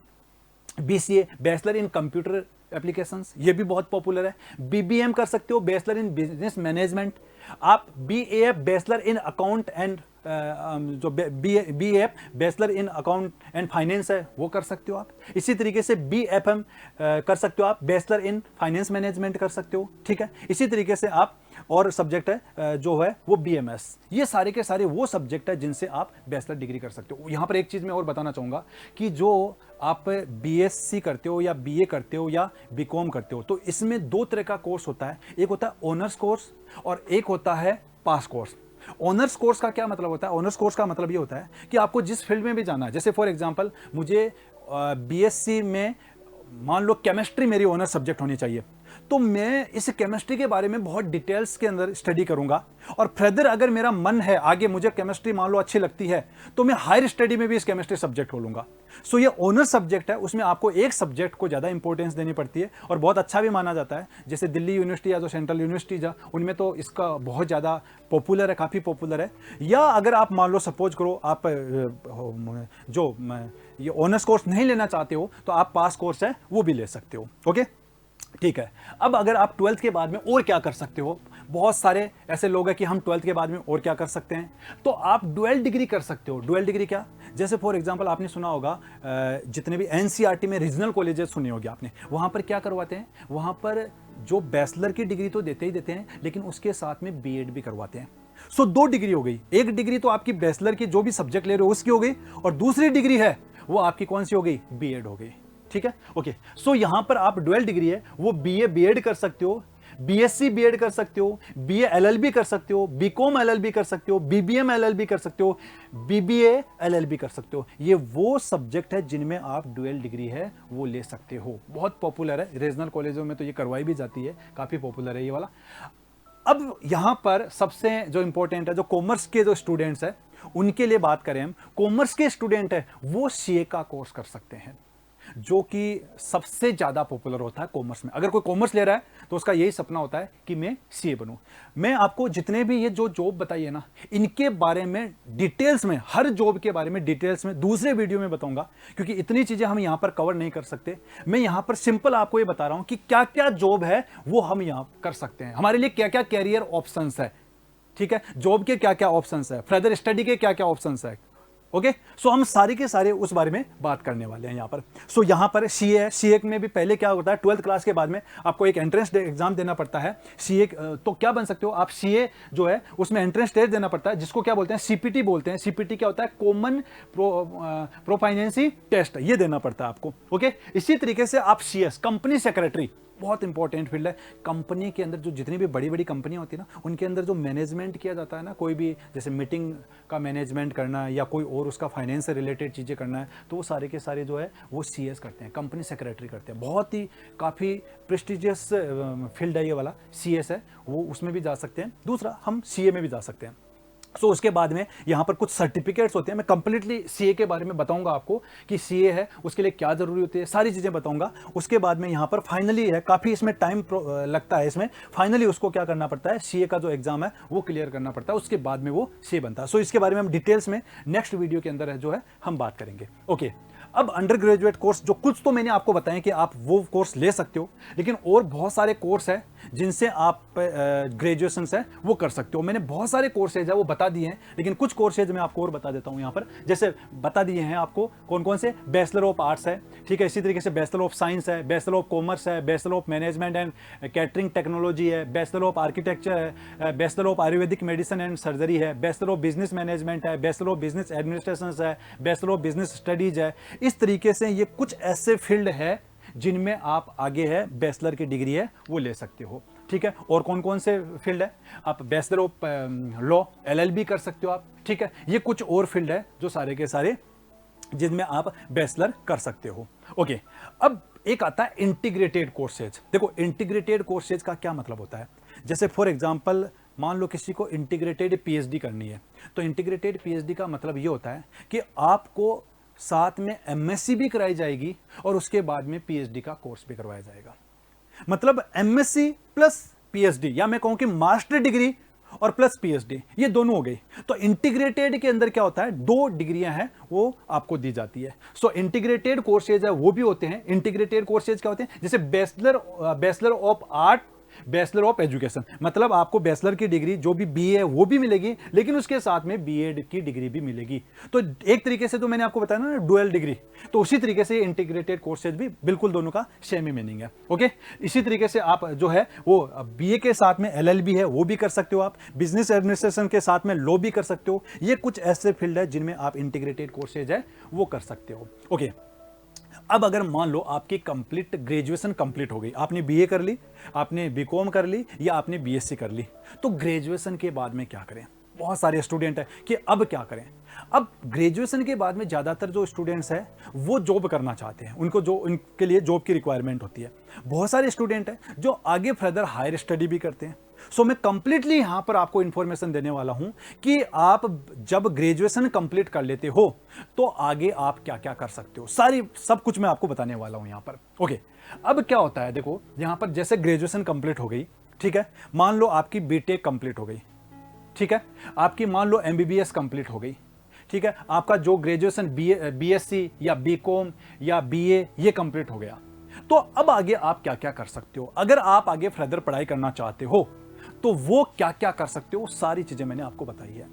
BCA, bachelor in computer applications, ये भी बहुत पॉपुलर है। बीबीएम कर सकते हो, बैचलर इन बिजनेस मैनेजमेंट। आप BAF, bachelor in account and जो BAF bachelor in account and finance है वो कर सकते हो आप। इसी तरीके से बीएफएम कर सकते हो आप, बैचलर इन फाइनेंस मैनेजमेंट कर सकते हो। ठीक है, इसी तरीके से आप और सब्जेक्ट है जो है वो बीएमएस। ये सारे के सारे वो सब्जेक्ट है जिनसे आप बैचलर डिग्री कर सकते हो। यहां पर एक चीज मैं और बताना चाहूंगा कि जो आप बीएससी करते हो या बीए करते हो या बीकॉम करते हो तो इसमें दो तरह का कोर्स होता है, एक होता है ऑनर्स कोर्स और एक होता है पास कोर्स। ऑनर्स कोर्स का क्या मतलब होता है, ऑनर्स कोर्स का मतलब ये होता है कि आपको जिस फील्ड में भी जाना है, जैसे फॉर एग्जांपल मुझे बीएससी में मान लो केमिस्ट्री मेरी ऑनर्स सब्जेक्ट होनी चाहिए, तो मैं इस केमिस्ट्री के बारे में बहुत डिटेल्स के अंदर स्टडी करूंगा और फर्दर अगर मेरा मन है आगे मुझे केमिस्ट्री मान लो अच्छी लगती है तो मैं हायर स्टडी में भी इस केमिस्ट्री सब्जेक्ट हो लूंगा। सो ये ऑनर्स सब्जेक्ट है, उसमें आपको एक सब्जेक्ट को ज़्यादा इंपॉर्टेंस देनी पड़ती है और बहुत अच्छा भी माना जाता है। जैसे दिल्ली यूनिवर्सिटी या जो सेंट्रल यूनिवर्सिटीज है उनमें तो इसका बहुत ज़्यादा पॉपुलर है, काफ़ी पॉपुलर है। या अगर आप मान लो सपोज करो आप जो ये ऑनर्स कोर्स नहीं लेना चाहते हो तो आप पास कोर्स है वो भी ले सकते हो। ओके, ठीक है। अब अगर आप 12th के बाद में और क्या कर सकते हो, बहुत सारे ऐसे लोग हैं कि हम 12th के बाद में और क्या कर सकते हैं, तो आप डुअल डिग्री कर सकते हो। डुअल डिग्री क्या, जैसे फॉर एग्जांपल आपने सुना होगा जितने भी एनसीईआरटी में रीजनल कॉलेजेस सुने होंगे आपने, वहां पर क्या करवाते हैं, वहां पर जो बैचलर की डिग्री तो देते ही देते हैं लेकिन उसके साथ में बीएड भी करवाते हैं। सो दो डिग्री हो गई, एक डिग्री तो आपकी बैचलर की जो भी सब्जेक्ट ले रहे हो उसकी हो गई और दूसरी डिग्री है वो आपकी कौन सी हो गई, बीएड हो गई। ठीक है, ओके। सो यहां पर आप डुअल डिग्री है वो बीए बीएड कर सकते हो, बीएससी बीएड कर सकते हो, बीए एलएलबी कर सकते हो, बीकॉम एलएलबी कर सकते हो, बीबीएम एलएलबी कर सकते हो, बीबीए एलएलबी कर सकते हो। ये वो सब्जेक्ट है जिनमें आप डुअल डिग्री है वो ले सकते हो। बहुत पॉपुलर है, रीजनल कॉलेजों में तो ये करवाई भी जाती है, काफी पॉपुलर है ये वाला। अब यहां पर सबसे जो इंपॉर्टेंट है, जो कॉमर्स के जो स्टूडेंट्स है उनके लिए बात करें हम, कॉमर्स के स्टूडेंट है वो सीए का कोर्स कर सकते हैं, जो कि सबसे ज्यादा पॉपुलर होता है कॉमर्स में। अगर कोई कॉमर्स ले रहा है तो उसका यही सपना होता है कि मैं सीए बनूं। मैं आपको जितने भी ये जो जॉब बताई है ना, इनके बारे में डिटेल्स में, हर जॉब के बारे में डिटेल्स में दूसरे वीडियो में बताऊंगा, क्योंकि इतनी चीजें हम यहां पर कवर नहीं कर सकते। मैं यहां पर सिंपल आपको ये बता रहा हूं कि क्या क्या जॉब है वो हम यहां कर सकते हैं, हमारे लिए क्या क्या कैरियर ऑप्शंस है। ठीक है, जॉब के क्या क्या ऑप्शंस है, फर्दर स्टडी के क्या क्या ऑप्शंस है। ओके, सो हम सारे के सारे उस बारे में बात करने वाले हैं यहाँ पर। सो यहाँ पर सीए है, सीए में भी पहले क्या होता है, 12th क्लास के बाद में आपको एक एंट्रेंस एग्जाम देना पड़ता है। सीए तो क्या बन सकते हो आप, सीए जो है उसमें एंट्रेंस टेस्ट देना पड़ता है जिसको क्या बोलते हैं, सीपीटी बोलते हैं। सीपीटी क्या होता है, कॉमन प्रोफाइनेंसी टेस्ट, ये देना पड़ता है आपको। ओके, इसी तरीके से आप सीएस कंपनी सेक्रेटरी बहुत इंपॉर्टेंट फील्ड है। कंपनी के अंदर जो जितनी भी बड़ी बड़ी कंपनियां होती है ना, उनके अंदर जो मैनेजमेंट किया जाता है ना, कोई भी जैसे मीटिंग का मैनेजमेंट करना है या कोई और उसका फाइनेंस से रिलेटेड चीज़ें करना है, तो वो सारे के सारे जो है वो CS करते हैं, कंपनी सेक्रेटरी करते हैं। बहुत ही काफ़ी प्रेस्टिजियस फील्ड है ये वाला, CS है वो, उसमें भी जा सकते हैं। दूसरा हम CA में भी जा सकते हैं। सो उसके बाद में यहाँ पर कुछ सर्टिफिकेट्स होते हैं। मैं कंप्लीटली CA के बारे में बताऊंगा आपको कि CA है उसके लिए क्या जरूरी होती है, सारी चीज़ें बताऊंगा। उसके बाद में यहाँ पर फाइनली है, काफ़ी इसमें टाइम लगता है इसमें, फाइनली उसको क्या करना पड़ता है, CA का जो एग्जाम है वो क्लियर करना पड़ता है, उसके बाद में वो CA बनता है। सो इसके बारे में हम डिटेल्स में नेक्स्ट वीडियो के अंदर है जो है हम बात करेंगे। ओके, अब अंडर ग्रेजुएट कोर्स जो कुछ तो मैंने आपको बताया कि आप वो कोर्स ले सकते हो, लेकिन और बहुत सारे कोर्स है जिनसे आप ग्रेजुएशन है वो कर सकते हो। मैंने बहुत सारे कोर्सेज है वो बता दिए हैं, लेकिन कुछ कोर्सेज मैं आपको और बता देता हूं यहाँ पर। जैसे बता दिए हैं आपको कौन कौन से, बैचलर ऑफ आर्ट्स है, ठीक है, इसी तरीके से बैचलर ऑफ साइंस है, बैचलर ऑफ कॉमर्स है, bachelor of management and catering technology है, बैचलर ऑफ आर्किटेक्चर है, bachelor of Ayurvedic medicine and surgery है, बैचलर ऑफ बिजनेस मैनेजमेंट है, बैचलर ऑफ बिजनेस एडमिनिस्ट्रेशन है, बैचलर ऑफ बिजनेस स्टडीज है। इस तरीके से ये कुछ ऐसे फील्ड है जिनमें आप आगे है बैचलर की डिग्री है वो ले सकते हो, ठीक है। और कौन कौन से फील्ड है, आप बैचलर ऑफ लॉ LLB कर सकते हो आप, ठीक है। ये कुछ और फील्ड है जो सारे के सारे जिनमें आप बैचलर कर सकते हो। ओके, अब एक आता है इंटीग्रेटेड कोर्सेज। देखो इंटीग्रेटेड कोर्सेज का क्या मतलब होता है, जैसे फॉर एग्जांपल मान लो किसी को इंटीग्रेटेड PhD करनी है, तो इंटीग्रेटेड PhD का मतलब ये होता है कि आपको साथ में MSc भी कराई जाएगी और उसके बाद में PhD का कोर्स भी करवाया जाएगा। मतलब MSc प्लस PhD, या मैं कहूं कि मास्टर डिग्री और प्लस PhD, ये दोनों हो गई। तो इंटीग्रेटेड के अंदर क्या होता है, 2 डिग्रियां हैं वो आपको दी जाती है। सो इंटीग्रेटेड कोर्सेज है वो भी होते हैं। इंटीग्रेटेड कोर्सेज क्या होते हैं, जैसे bachelor of art, bachelor of education, मतलब आपको बैचलर की डिग्री जो भी BA है वो भी मिलेगी, लेकिन उसके साथ में BEd की डिग्री भी मिलेगी। तो एक तरीके से तो मैंने आपको बताया ना डुअल डिग्री, तो उसी तरीके से इंटीग्रेटेड कोर्सेज भी बिल्कुल दोनों का सेम ही मीनिंग है। ओके, इसी तरीके से आप जो है वो BA के साथ में LLB है वो भी कर सकते हो, आप बिजनेस एडमिनिस्ट्रेशन के साथ में लॉ भी कर सकते हो। ये कुछ ऐसे फील्ड है जिनमें आप इंटीग्रेटेड कोर्सेज है वो कर सकते हो। ओके, अब अगर मान लो आपकी कंप्लीट ग्रेजुएशन कंप्लीट हो गई, आपने BA कर ली, आपने BCom कर ली या आपने BSc कर ली, तो ग्रेजुएशन के बाद में क्या करें। बहुत सारे स्टूडेंट हैं कि अब क्या करें। अब ग्रेजुएशन के बाद में ज़्यादातर जो स्टूडेंट्स हैं वो जॉब करना चाहते हैं, उनको जो उनके लिए जॉब की रिक्वायरमेंट होती है। बहुत सारे स्टूडेंट हैं जो आगे फर्दर हायर स्टडी भी करते हैं। सो मैं कंप्लीटली यहाँ पर आपको इन्फॉर्मेशन देने वाला हूँ कि आप जब ग्रेजुएशन कंप्लीट कर लेते हो तो आगे आप क्या क्या कर सकते हो, सब कुछ मैं आपको बताने वाला हूँ यहाँ पर। ओके, अब क्या होता है, देखो यहाँ पर जैसे ग्रेजुएशन कंप्लीट हो गई, ठीक है, मान लो आपकी BTech कंप्लीट हो गई, ठीक है, आपकी मान लो MBBS कंप्लीट हो गई, ठीक है, आपका जो ग्रेजुएशन BSc या BCom या BA ये कंप्लीट हो गया, तो अब आगे आप क्या क्या कर सकते हो। अगर आप आगे फर्दर पढ़ाई करना चाहते हो तो वो क्या क्या कर सकते हो, सारी चीजें मैंने आपको बताई है।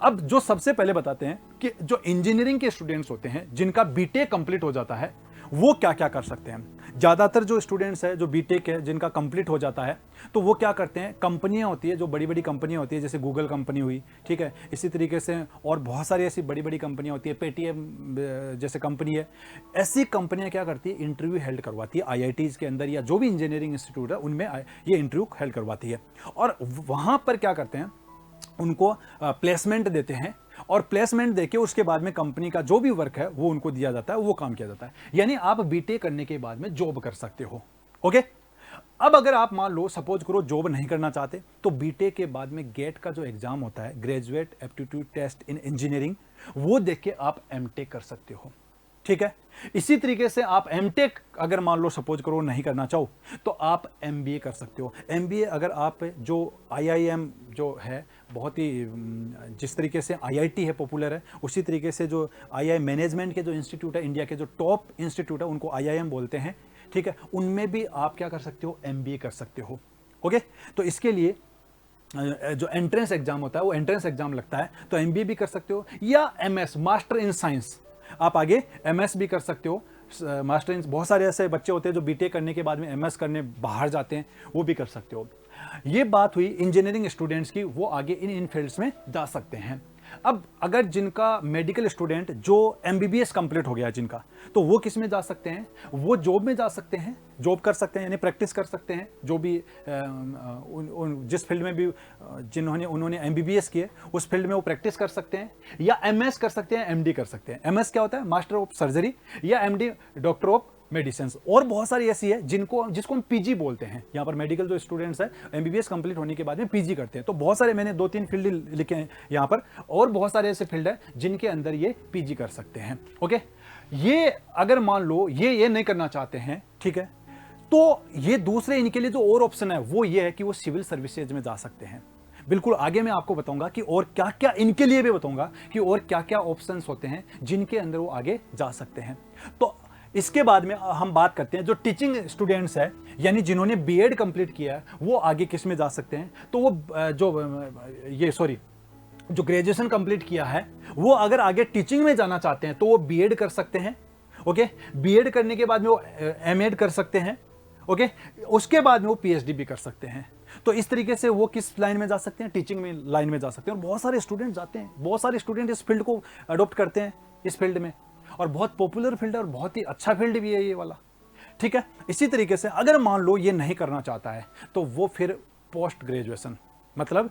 अब जो सबसे पहले बताते हैं कि जो इंजीनियरिंग के स्टूडेंट्स होते हैं जिनका BTech कंप्लीट हो जाता है वो क्या क्या कर सकते हैं। ज़्यादातर जो स्टूडेंट्स है जो BTech है जिनका कंप्लीट हो जाता है तो वो क्या करते हैं, कंपनियां होती है जो बड़ी बड़ी कंपनियां होती है, जैसे गूगल कंपनी हुई, ठीक है, इसी तरीके से और बहुत सारी ऐसी बड़ी बड़ी कंपनियां होती है, पेटीएम जैसे कंपनी है, ऐसी कंपनियां क्या करती है, इंटरव्यू हेल्ड करवाती है IITs के अंदर या जो भी इंजीनियरिंग इंस्टीट्यूट है उनमें ये इंटरव्यू हेल्ड करवाती है। और वहाँ पर क्या करते हैं, उनको प्लेसमेंट देते हैं और प्लेसमेंट देके उसके बाद में कंपनी का जो भी वर्क है वो उनको दिया जाता है, वो काम किया जाता है। यानी आप BTech करने के बाद में जॉब कर सकते हो। ओके, अब अगर आप मान लो सपोज करो जॉब नहीं करना चाहते तो BTech के बाद में गेट का जो एग्जाम होता है, graduate aptitude test in engineering, वो देख के आप MTech कर सकते हो, ठीक है। इसी तरीके से आप MTech अगर मान लो सपोज करो नहीं करना चाहो तो आप MBA कर सकते हो। MBA अगर आप जो IIM जो है बहुत ही जिस तरीके से IIT है पॉपुलर है, उसी तरीके से जो IIM मैनेजमेंट के जो इंस्टीट्यूट है, इंडिया के जो टॉप इंस्टीट्यूट है उनको IIM बोलते हैं, ठीक है, उनमें भी आप क्या कर सकते हो, MBA कर सकते हो। ओके, तो इसके लिए जो एंट्रेंस एग्जाम होता है वो एंट्रेंस एग्जाम लगता है, तो MBA भी कर सकते हो या MS मास्टर इन साइंस, आप आगे MS भी कर सकते हो। मास्टर इन, बहुत सारे ऐसे बच्चे होते हैं जो BTech करने के बाद में MS करने बाहर जाते हैं, वो भी कर सकते हो। ये बात हुई इंजीनियरिंग स्टूडेंट्स की, वो आगे इन फील्ड्स में जा सकते हैं। अब अगर जिनका मेडिकल स्टूडेंट जो एमबीबीएस कंप्लीट हो गया जिनका, तो वो किस में जा सकते हैं, वो जॉब में जा सकते हैं, जॉब कर सकते हैं, यानी प्रैक्टिस कर सकते हैं, जो भी जिस फील्ड में भी जिन्होंने उन्होंने एमबीबीएस किए उस फील्ड में वो प्रैक्टिस कर सकते हैं, या एमएस कर सकते हैं, एमडी कर सकते हैं। एमएस क्या होता है, मास्टर ऑफ सर्जरी, या एमडी डॉक्टर ऑफ मेडिसिन। और बहुत सारी ऐसी है जिसको हम पीजी बोलते हैं। यहाँ पर मेडिकल जो स्टूडेंट्स हैं एमबीबीएस कंप्लीट होने के बाद में पीजी करते हैं। तो बहुत सारे, मैंने 2-3 फील्ड लिखे हैं यहाँ पर, और बहुत सारे ऐसे फील्ड है जिनके अंदर ये पीजी कर सकते हैं। ओके, ये अगर मान लो ये नहीं करना चाहते हैं, ठीक है, तो ये दूसरे इनके लिए जो और ऑप्शन है वो ये है कि वो सिविल सर्विसेज में जा सकते हैं। बिल्कुल आगे मैं आपको बताऊंगा कि और क्या क्या, इनके लिए भी बताऊंगा कि और क्या क्या ऑप्शंस होते हैं जिनके अंदर वो आगे जा सकते हैं। तो इसके बाद में हम बात करते हैं जो टीचिंग स्टूडेंट्स है, यानी जिन्होंने बीएड कंप्लीट किया है, वो आगे किस में जा सकते हैं। तो वो जो ग्रेजुएशन कंप्लीट किया है वो अगर आगे टीचिंग में जाना चाहते हैं तो वो बीएड कर सकते हैं। ओके, बीएड करने के बाद में वो एमएड कर सकते हैं। ओके, उसके बाद में वो पीएचडी भी कर सकते हैं। तो इस तरीके से वो किस लाइन में जा सकते हैं, टीचिंग में लाइन में जा सकते हैं। और बहुत सारे स्टूडेंट जाते हैं, बहुत सारे स्टूडेंट इस फील्ड को अडॉप्ट करते हैं, इस फील्ड में, और बहुत पॉपुलर फील्ड है और बहुत ही अच्छा फील्ड भी है ये वाला। ठीक है, इसी तरीके से अगर मान लो ये नहीं करना चाहता है तो वो फिर पोस्ट ग्रेजुएशन मतलब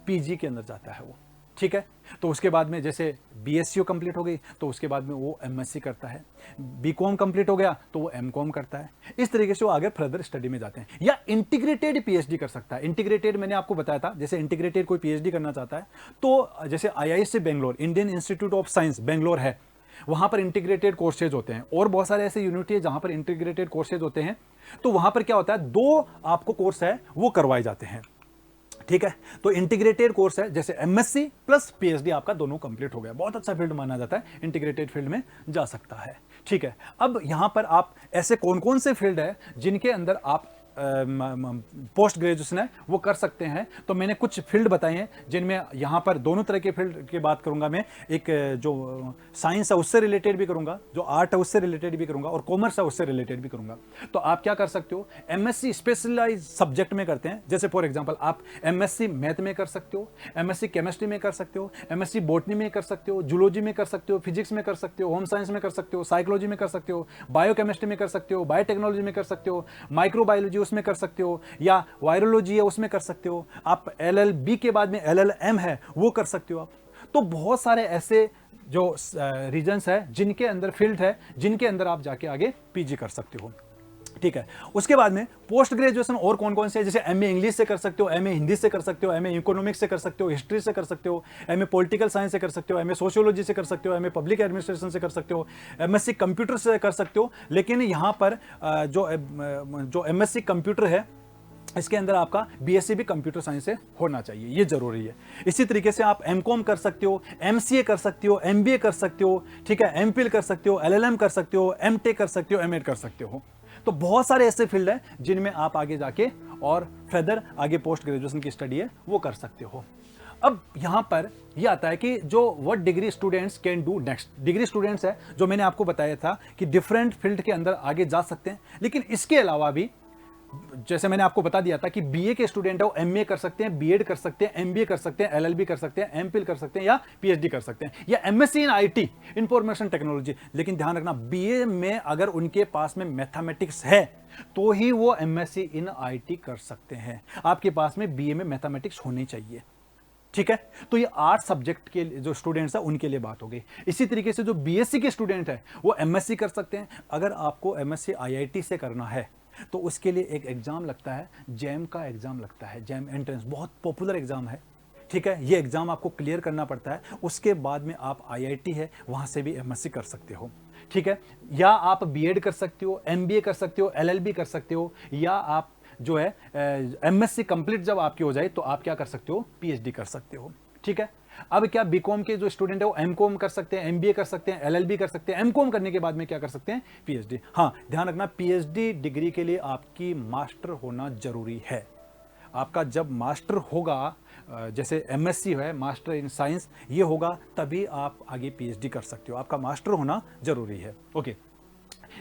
पीजी के अंदर जाता है वो। ठीक है, तो उसके बाद में जैसे बीएससी कंप्लीट हो गई तो उसके बाद में वो एमएससी करता है, बीकॉम कंप्लीट हो गया तो वो एमकॉम करता है। इस तरीके से वो आगे फर्दर स्टडी में जाते हैं, या इंटीग्रेटेड पीएचडी कर सकता है। इंटीग्रेटेड मैंने आपको बताया था, जैसे इंटीग्रेटेड कोई पीएचडी करना चाहता है तो जैसे IISc Bangalore, Indian institute of science Bangalore है, वहां पर इंटीग्रेटेड कोर्सेज होते हैं। और बहुत सारे ऐसे यूनिटी है जहां पर इंटीग्रेटेड कोर्सेज होते हैं। तो वहां पर क्या होता है, 2 आपको कोर्स है वो करवाए जाते हैं। ठीक है, तो इंटीग्रेटेड कोर्स है, जैसे एमएससी प्लस पीएचडी आपका दोनों कंप्लीट हो गया। बहुत अच्छा फील्ड माना जाता है, इंटीग्रेटेड फील्ड में जा सकता है। ठीक है, अब यहां पर आप ऐसे कौन कौन से फील्ड है जिनके अंदर आप पोस्ट ग्रेजुएशन है वो कर सकते हैं। तो मैंने कुछ फील्ड बताए हैं जिनमें यहाँ पर दोनों तरह के फील्ड की बात करूंगा मैं। एक जो साइंस है उससे रिलेटेड भी करूंगा, जो आर्ट है उससे रिलेटेड भी करूंगा, और कॉमर्स है उससे रिलेटेड भी करूंगा। तो आप क्या कर सकते हो, एमएससी स्पेशलाइज सब्जेक्ट में करते हैं, जैसे फॉर एग्जाम्पल आप एमएससी मैथ में कर सकते हो, एमएससी केमिस्ट्री में कर सकते हो, एमएससी बॉटनी में कर सकते हो, जूलॉजी में कर सकते हो, फिजिक्स में कर सकते हो, होम साइंस में कर सकते हो, साइकोलॉजी में कर सकते हो, बायोकेमिस्ट्री में कर सकते हो, बायोटेक्नोलॉजी में कर सकते हो, माइक्रोबायोलॉजी उसमें कर सकते हो, या वायरोलॉजी है उसमें कर सकते हो। आप एलएलबी के बाद में एलएलएम है वो कर सकते हो आप। तो बहुत सारे ऐसे जो रीजन्स है जिनके अंदर फील्ड है जिनके अंदर आप जाके आगे पीजी कर सकते हो। ठीक है, उसके बाद में पोस्ट ग्रेजुएशन और कौन कौन से है, जैसे एमए इंग्लिश से कर सकते हो, एमए हिंदी से कर सकते हो, एमए इकोनॉमिक्स से कर सकते हो, हिस्ट्री से कर सकते हो, एमए पॉलिटिकल साइंस से कर सकते हो, एमए सोशियोलॉजी से कर सकते हो, एमए पब्लिक एडमिनिस्ट्रेशन से कर सकते हो, एमएससी कंप्यूटर से कर सकते हो। लेकिन यहाँ पर जो एमएससी कंप्यूटर है इसके अंदर आपका बीएससी भी कंप्यूटर साइंस से होना चाहिए, ये जरूरी है। इसी तरीके से आप एमकॉम कर सकते हो, एमसीए कर सकते हो, एमबीए कर सकते हो, ठीक है, एमफिल कर सकते हो, एलएलएम कर सकते हो, एमटेक कर सकते हो, एमएड कर सकते हो। तो बहुत सारे ऐसे फील्ड हैं जिनमें आप आगे जाके और फर्दर आगे पोस्ट ग्रेजुएशन की स्टडी है वो कर सकते हो। अब यहां पर यह आता है कि जो what degree students can do next. Degree students है जो मैंने आपको बताया था कि डिफरेंट फील्ड के अंदर आगे जा सकते हैं, लेकिन इसके अलावा भी जैसे मैंने आपको बता दिया था कि बीए के स्टूडेंट है वो एमए कर सकते हैं, बीएड कर सकते हैं, एमबीए कर सकते हैं, एलएलबी कर सकते हैं, एमफिल कर सकते हैं, या पीएचडी कर सकते हैं, या MSc in IT information technology. लेकिन ध्यान रखना, बीए में अगर उनके पास में मैथमेटिक्स है तो ही वो एमएससी इन आईटी कर सकते हैं। आपके पास में बीए में मैथमेटिक्स होनी चाहिए। ठीक है, तो ये 8 सब्जेक्ट के जो स्टूडेंट्स है उनके लिए बात हो गई। इसी तरीके से जो बीएससी के स्टूडेंट है वो एमएससी कर सकते हैं। अगर आपको एमएससी आईआईटी से करना है तो उसके लिए एक एग्जाम लगता है, जैम का एग्जाम लगता है, जैम एंट्रेंस, बहुत पॉपुलर एग्जाम है। ठीक है, ये एग्जाम आपको क्लियर करना पड़ता है, उसके बाद में आप आईआईटी है वहां से भी एमएससी कर सकते हो। ठीक है, या आप बीएड कर सकते हो, एमबीए कर सकते हो, एलएलबी कर सकते हो, या आप जो है एमएससी कंप्लीट जब आपकी हो जाए तो आप क्या कर सकते हो, पीएचडी कर सकते हो। ठीक है, अब क्या बीकॉम के जो स्टूडेंट है वो एमकॉम कर सकते हैं, एमबीए कर सकते हैं, एलएलबी कर सकते हैं, एमकॉम करने के बाद में क्या कर सकते हैं, पीएचडी। हाँ, ध्यान रखना, पीएचडी डिग्री के लिए आपकी मास्टर होना जरूरी है। आपका जब मास्टर होगा, जैसे एमएससी है मास्टर इन साइंस, ये होगा तभी आप आगे पीएचडी कर सकते हो। आपका मास्टर होना जरूरी है। ओके,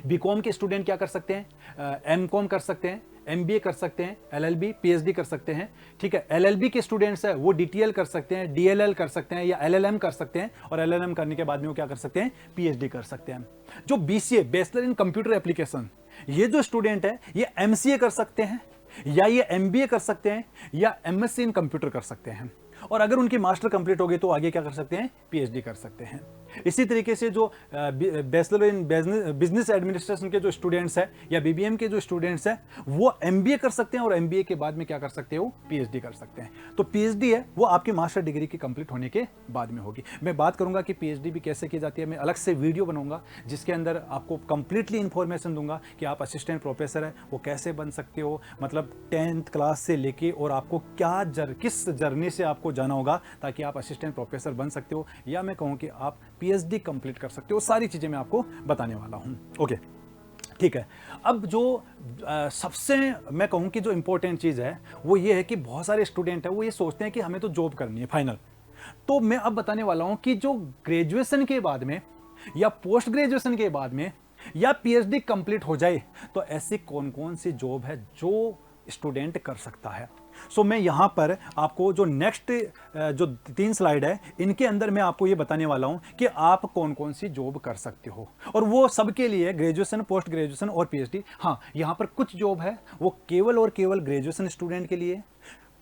बीकॉम के स्टूडेंट क्या कर सकते हैं, एमकॉम कर सकते हैं, एमबीए कर सकते हैं, एलएलबी, पीएचडी कर सकते हैं। ठीक है, एलएलबी के स्टूडेंट्स है वो डीटीएल कर सकते हैं, डीएलएल कर सकते हैं या एलएलएम कर सकते हैं, और एलएलएम करने के बाद में वो क्या कर सकते हैं, पीएचडी कर सकते हैं। जो BCA, bachelor in computer application, ये जो स्टूडेंट है ये एमसीए कर सकते हैं, या ये एमबीए कर सकते हैं, या एमएससी इन कंप्यूटर कर सकते हैं। और अगर उनकी मास्टर कंप्लीट हो गई तो आगे क्या कर सकते हैं, पीएचडी कर सकते हैं। इसी तरीके से जो बैचलर इन बिजनेस एडमिनिस्ट्रेशन के जो स्टूडेंट्स हैं या बीबीएम के जो स्टूडेंट्स हैं वो एमबीए कर सकते हैं, और एमबीए के बाद में क्या कर सकते हो, पीएचडी कर सकते हैं। तो पीएचडी है वो आपकी मास्टर डिग्री की कंप्लीट होने के बाद में होगी। मैं बात करूंगा कि पीएचडी भी कैसे की जाती है, मैं अलग से वीडियो बनाऊंगा जिसके अंदर आपको कंप्लीटली इंफॉर्मेशन दूंगा कि आप असिस्टेंट प्रोफेसर है वो कैसे बन सकते हो, मतलब 10th क्लास से लेके, और आपको क्या किस जर्नी से आपको जाना होगा ताकि आप असिस्टेंट प्रोफेसर बन सकते हो, या मैं कहूँ कि आप पीएचडी कंप्लीट कर सकते हो। सारी चीजें मैं आपको बताने वाला हूं। ओके, ठीक है। अब जो सबसे मैं कहूं कि जो इंपॉर्टेंट चीज है वो ये है कि बहुत सारे स्टूडेंट है वो ये सोचते हैं कि हमें तो जॉब करनी है फाइनल। तो मैं अब बताने वाला हूं कि जो ग्रेजुएशन के बाद में या पोस्ट ग्रेजुएशन के बाद में या पीएचडी कंप्लीट हो जाए तो ऐसी कौन कौन सी जॉब है जो स्टूडेंट कर सकता है। सो मैं यहां पर आपको जो नेक्स्ट जो 3 स्लाइड है इनके अंदर मैं आपको ये बताने वाला हूं कि आप कौन कौन सी जॉब कर सकते हो, और वो सबके लिए ग्रेजुएशन, पोस्ट ग्रेजुएशन और पीएचडी। हाँ, यहां पर कुछ जॉब है वो केवल और केवल ग्रेजुएशन स्टूडेंट के लिए,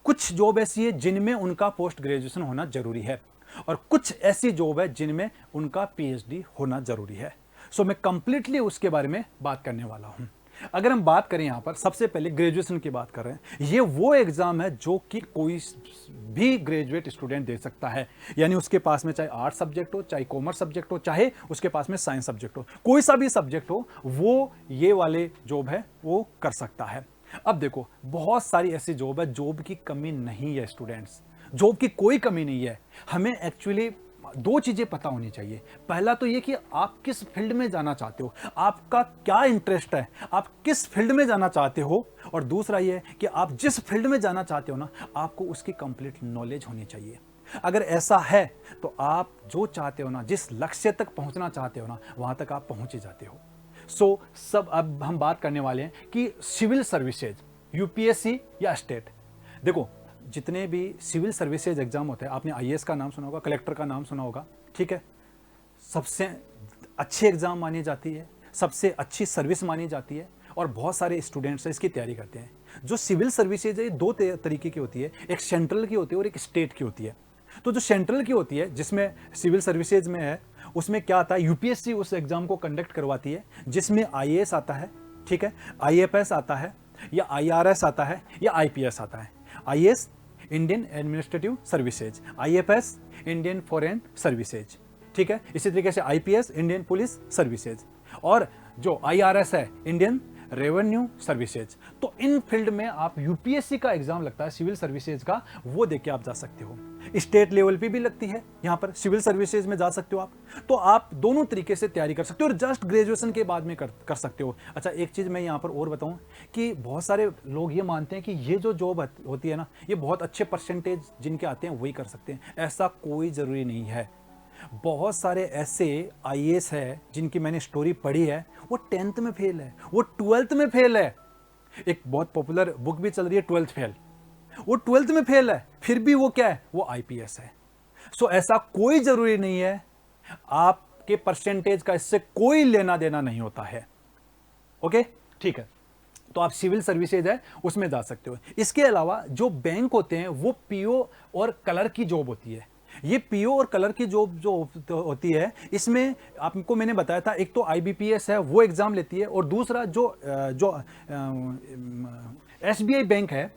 कुछ जॉब ऐसी है जिनमें उनका पोस्ट ग्रेजुएशन होना जरूरी है, और कुछ ऐसी जॉब है जिनमें उनका पीएचडी होना जरूरी है। सो मैं कंप्लीटली उसके बारे में बात करने वाला हूं। अगर हम बात करें यहां पर सबसे पहले ग्रेजुएशन की बात कर रहे हैं, ये वो एग्जाम है जो कि कोई भी ग्रेजुएट स्टूडेंट दे सकता है, यानी उसके पास में चाहे आर्ट्स सब्जेक्ट हो, चाहे कॉमर्स सब्जेक्ट हो, चाहे उसके पास में साइंस सब्जेक्ट हो, कोई सा भी सब्जेक्ट हो, वो ये वाले जॉब है वो कर सकता है। अब देखो बहुत सारी ऐसी जॉब है, जॉब की कमी नहीं है स्टूडेंट्स, जॉब की कोई कमी नहीं है। हमें एक्चुअली 2 चीजें पता होनी चाहिए। पहला तो ये कि आप किस फील्ड में जाना चाहते हो, आपका क्या इंटरेस्ट है, आप किस फील्ड में जाना चाहते हो, और दूसरा ये कि आप जिस फील्ड में जाना चाहते हो ना आपको उसकी कंप्लीट नॉलेज होनी चाहिए। अगर ऐसा है तो आप जो चाहते हो ना, जिस लक्ष्य तक पहुंचना चाहते हो ना, वहां तक आप पहुंच ही जाते हो। सो सब अब हम बात करने वाले हैं कि सिविल सर्विसेज, यूपीएससी या स्टेट। देखो जितने भी सिविल सर्विसेज एग्जाम होते हैं, आपने आईएएस का नाम सुना होगा, कलेक्टर का नाम सुना होगा, ठीक है, सबसे अच्छी एग्जाम मानी जाती है, सबसे अच्छी सर्विस मानी जाती है, और बहुत सारे स्टूडेंट्स इसकी तैयारी करते हैं। जो सिविल सर्विसेज है 2 तरीके की होती है, एक सेंट्रल की होती है और एक स्टेट की होती है। तो जो सेंट्रल की होती है जिसमें सिविल सर्विसेज में है, उसमें क्या आता है, यूपीएससी उस एग्जाम को कंडक्ट करवाती है जिसमें आईएएस आता है, ठीक है, आईएफएस आता है, या आईआरएस आता है, या आईपीएस आता है। IAS Indian administrative services, IFS Indian foreign services, ठीक है। इसी तरीके से आईपीएस इंडियन पुलिस सर्विसेज, और जो आईआरएस है इंडियन रेवेन्यू सर्विसेज। तो इन फील्ड में आप यूपीएससी का एग्जाम लगता है सिविल सर्विसेज का, वो देके आप जा सकते हो। स्टेट लेवल पे भी लगती है, यहाँ पर सिविल सर्विसेज में जा सकते हो आप। तो आप दोनों तरीके से तैयारी कर सकते हो, और जस्ट ग्रेजुएशन के बाद में कर सकते हो। अच्छा, एक चीज मैं यहाँ पर और बताऊं कि बहुत सारे लोग ये मानते हैं कि ये जो जॉब होती है ना, ये बहुत अच्छे परसेंटेज जिनके आते हैं वही कर सकते हैं। ऐसा कोई जरूरी नहीं है। बहुत सारे ऐसे आईएएस है जिनकी मैंने स्टोरी पढ़ी है, वो 10th में फेल है, वो 12th में फेल है। एक बहुत पॉपुलर बुक भी चल रही है 12th फेल, वो 12th में फेल है, फिर भी वो क्या है, वो आईपीएस है। सो ऐसा कोई जरूरी नहीं है, आपके परसेंटेज का इससे कोई लेना देना नहीं होता है। ओके, ठीक है। तो आप सिविल सर्विसेज है उसमें जा सकते हो। इसके अलावा जो बैंक होते हैं वो पीओ और कलर की जॉब होती है। ये पीओ और कलर की जॉब जो होती है, इसमें आपको मैंने बताया था, एक तो आईबीपीएस है वो एग्जाम लेती है, और दूसरा जो एसबीआई बैंक है,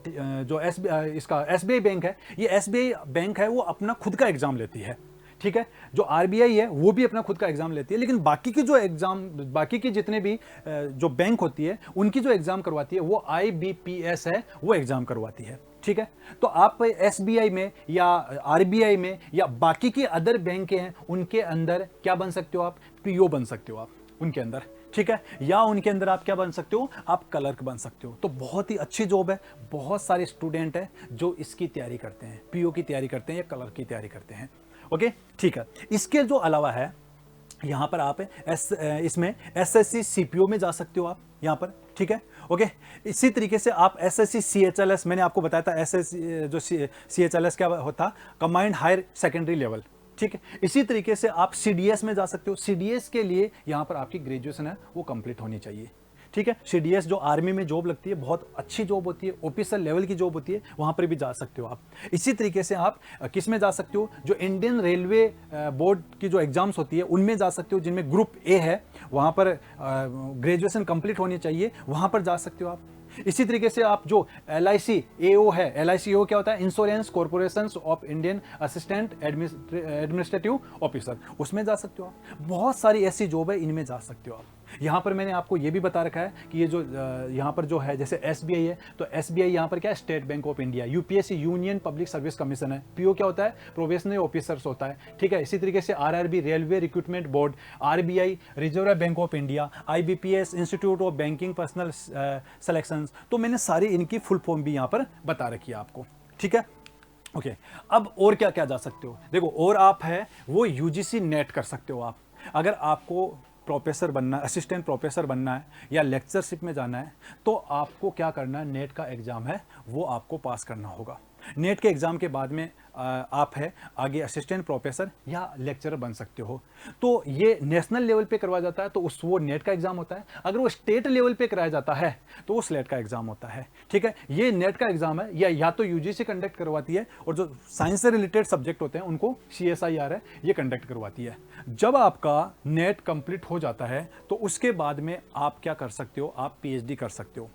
जो इसका एसबीआई बैंक है, ये एसबीआई बैंक है वो अपना खुद का एग्जाम लेती है, ठीक है। जो आरबीआई है वो भी अपना खुद का एग्जाम लेती है, लेकिन बाकी की जो एग्जाम, बाकी की जितने भी जो बैंक होती है उनकी जो एग्जाम करवाती है वो आईबीपीएस है वो एग्जाम करवाती है, ठीक है। तो आप एसबीआई में या आरबीआई में या बाकी की अदर बैंक हैं उनके अंदर क्या बन सकते हो आप, पीओ बन सकते हो आप उनके अंदर, ठीक है, या उनके अंदर आप क्या बन सकते हो, आप क्लर्क बन सकते हो। तो बहुत ही अच्छी जॉब है, बहुत सारे स्टूडेंट हैं जो इसकी तैयारी करते हैं, पीओ की तैयारी करते हैं या क्लर्क की तैयारी करते हैं। ओके, ठीक है। इसके जो अलावा है यहाँ पर आप इसमें एसएससी सीपीओ में जा सकते हो आप यहाँ पर, ठीक है, ओके। इसी तरीके से आप एसएससी सीएचएलएस, मैंने आपको बताया था एसएससी जो सीएचएलएस क्या होता, कंबाइंड हायर सेकेंडरी लेवल, ठीक है। इसी तरीके से आप सीडीएस में जा सकते हो। सीडीएस के लिए यहाँ पर आपकी ग्रेजुएशन है वो कंप्लीट होनी चाहिए, ठीक है। सीडीएस जो आर्मी में जॉब लगती है, बहुत अच्छी जॉब होती है, ऑफिसर लेवल की जॉब होती है, वहाँ पर भी जा सकते हो आप। इसी तरीके से आप किस में जा सकते हो, जो इंडियन रेलवे बोर्ड की जो एग्जाम्स होती है उनमें जा सकते हो, जिनमें ग्रुप ए है, वहाँ पर ग्रेजुएशन कंप्लीट होनी चाहिए, वहाँ पर जा सकते हो आप। इसी तरीके से आप जो LIC AO है, LIC AO क्या होता है, insurance corporation of Indian assistant administrative officer, उसमें जा सकते हो आप। बहुत सारी ऐसी जॉब है, इनमें जा सकते हो आप। यहाँ पर मैंने आपको ये भी बता रखा है कि ये जो यहाँ पर जो है, जैसे SBI है, तो SBI यहाँ पर क्या है, state bank of India. UPSC union public service commission है। PO क्या होता है, प्रोबेशनरी ऑफिसर्स होता है, ठीक है। इसी तरीके से RRB railway recruitment board, RBI reserve bank of India, IBPS institute of banking personal selections. तो मैंने सारी इनकी फुल फॉर्म भी यहाँ पर बता रखी है आपको, ठीक है, ओके। अब और क्या क्या जा सकते हो, देखो, और आप है वो UGC नेट कर सकते हो आप। अगर आपको प्रोफेसर बनना, असिस्टेंट प्रोफेसर बनना है या लेक्चरशिप में जाना है, तो आपको क्या करना है, नेट का एग्ज़ाम है वो आपको पास करना होगा। नेट के एग्ज़ाम के बाद में आप है आगे असिस्टेंट प्रोफेसर या लेक्चरर बन सकते हो। तो ये नेशनल लेवल पे करवाया जाता है, तो उस वो नेट का एग्ज़ाम होता है। अगर वो स्टेट लेवल पे कराया जाता है तो वो स्लेट का एग्ज़ाम होता है, ठीक है। ये नेट का एग्ज़ाम है, या तो UGC कंडक्ट करवाती है, और जो साइंस से रिलेटेड सब्जेक्ट होते हैं उनको CSIR है ये कंडक्ट करवाती है। जब आपका नेट कंप्लीट हो जाता है तो उसके बाद में आप क्या कर सकते हो, आप PhD कर सकते हो।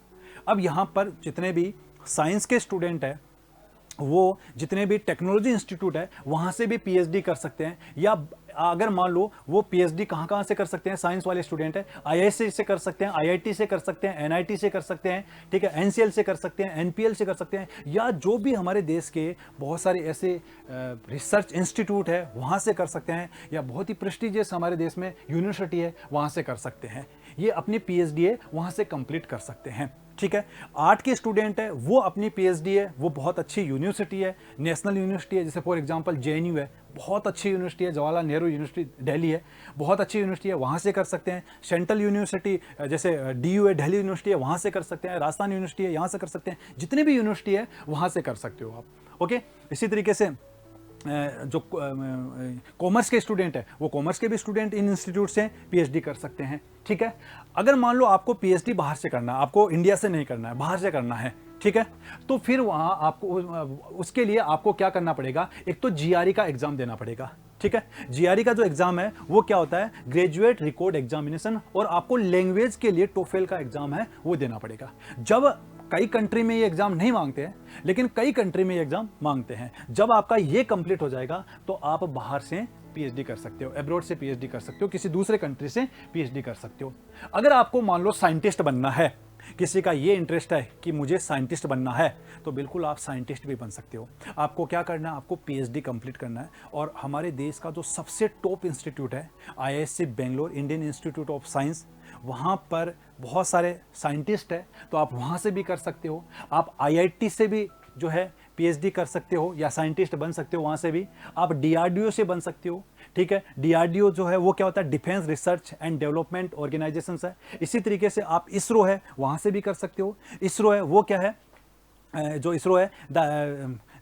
अब यहाँ पर जितने भी साइंस के स्टूडेंट हैं, वो जितने भी टेक्नोलॉजी इंस्टीट्यूट है वहाँ से भी PhD कर सकते हैं। या अगर मान लो वो PhD कहाँ से कर सकते हैं, साइंस वाले स्टूडेंट है, IISc से कर सकते हैं, IIT से कर सकते हैं, NIT से कर सकते हैं, ठीक है, NCL से कर सकते हैं, NPL से कर सकते हैं, या जो भी हमारे देश के बहुत सारे ऐसे रिसर्च इंस्टीट्यूट है वहाँ से कर सकते हैं, या बहुत ही प्रेस्टिजियस हमारे देश में यूनिवर्सिटी है वहाँ से कर सकते हैं। ये अपनी PhD है वहाँ से कंप्लीट कर सकते हैं, ठीक है। आर्ट के स्टूडेंट है वो अपनी PhD है, वो बहुत अच्छी यूनिवर्सिटी है, नेशनल यूनिवर्सिटी है, जैसे फॉर एग्जांपल JNU है, बहुत अच्छी यूनिवर्सिटी है, जवाहरलाल नेहरू यूनिवर्सिटी दिल्ली है, बहुत अच्छी यूनिवर्सिटी है, वहाँ से कर सकते हैं। सेंट्रल यूनिवर्सिटी जैसे DU है, दिल्ली यूनिवर्सिटी है, वहाँ से कर सकते हैं। राजस्थान यूनिवर्सिटी है, यहाँ से कर सकते हैं। जितने भी यूनिवर्सिटी है वहाँ से कर सकते हो आप, ओके। इसी तरीके से जो कॉमर्स के स्टूडेंट है वो कॉमर्स के भी स्टूडेंट इन इंस्टीट्यूट से PhD कर सकते हैं, ठीक है। अगर मान लो आपको PhD बाहर से करना है, आपको इंडिया से नहीं करना है, बाहर से करना है, ठीक है, तो फिर वहाँ आपको उसके लिए आपको क्या करना पड़ेगा, एक तो GRE का एग्ज़ाम देना पड़ेगा, ठीक है। GRE का जो एग्ज़ाम है वो क्या होता है, ग्रेजुएट रिकॉर्ड एग्जामिनेशन, और आपको लैंग्वेज के लिए TOEFL का एग्ज़ाम है वो देना पड़ेगा। जब कई कंट्री में ये एग्ज़ाम नहीं मांगते हैं, लेकिन कई कंट्री में ये एग्ज़ाम मांगते हैं। जब आपका ये कंप्लीट हो जाएगा तो आप बाहर से PhD कर सकते हो, अब्रॉड से PhD कर सकते हो, किसी दूसरे कंट्री से PhD कर सकते हो। अगर आपको मान लो साइंटिस्ट बनना है, किसी का ये इंटरेस्ट है कि मुझे साइंटिस्ट बनना है, तो बिल्कुल आप साइंटिस्ट भी बन सकते हो। आपको क्या करना है, आपको PhD कंप्लीट करना है, और हमारे देश का जो सबसे टॉप इंस्टीट्यूट है IISc Bangalore, Indian institute of science, वहाँ पर बहुत सारे साइंटिस्ट है, तो आप वहाँ से भी कर सकते हो। आप IIT से भी जो है PhD कर सकते हो या साइंटिस्ट बन सकते हो, वहाँ से भी आप DRDO से बन सकते हो, ठीक है। DRDO जो है वो क्या होता है, defence research and development organisation है। इसी तरीके से आप ISRO है वहाँ से भी कर सकते हो। ISRO है वो क्या है, जो ISRO है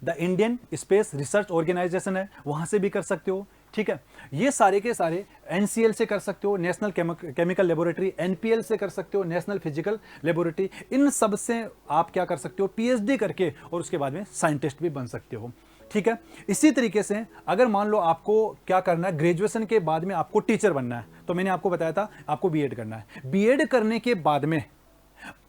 the Indian space research organisation है, वहाँ से भी कर सकते हो, ठीक है। ये सारे के सारे NCL से कर सकते हो, नेशनल केमिकल लेबोरेटरी, NPL से कर सकते हो, नेशनल फिजिकल लेबोरेटरी। इन सब से आप क्या कर सकते हो, PhD करके, और उसके बाद में साइंटिस्ट भी बन सकते हो, ठीक है। इसी तरीके से अगर मान लो आपको क्या करना है, ग्रेजुएशन के बाद में आपको टीचर बनना है, तो मैंने आपको बताया था आपको B.Ed करना है। B.Ed करने के बाद में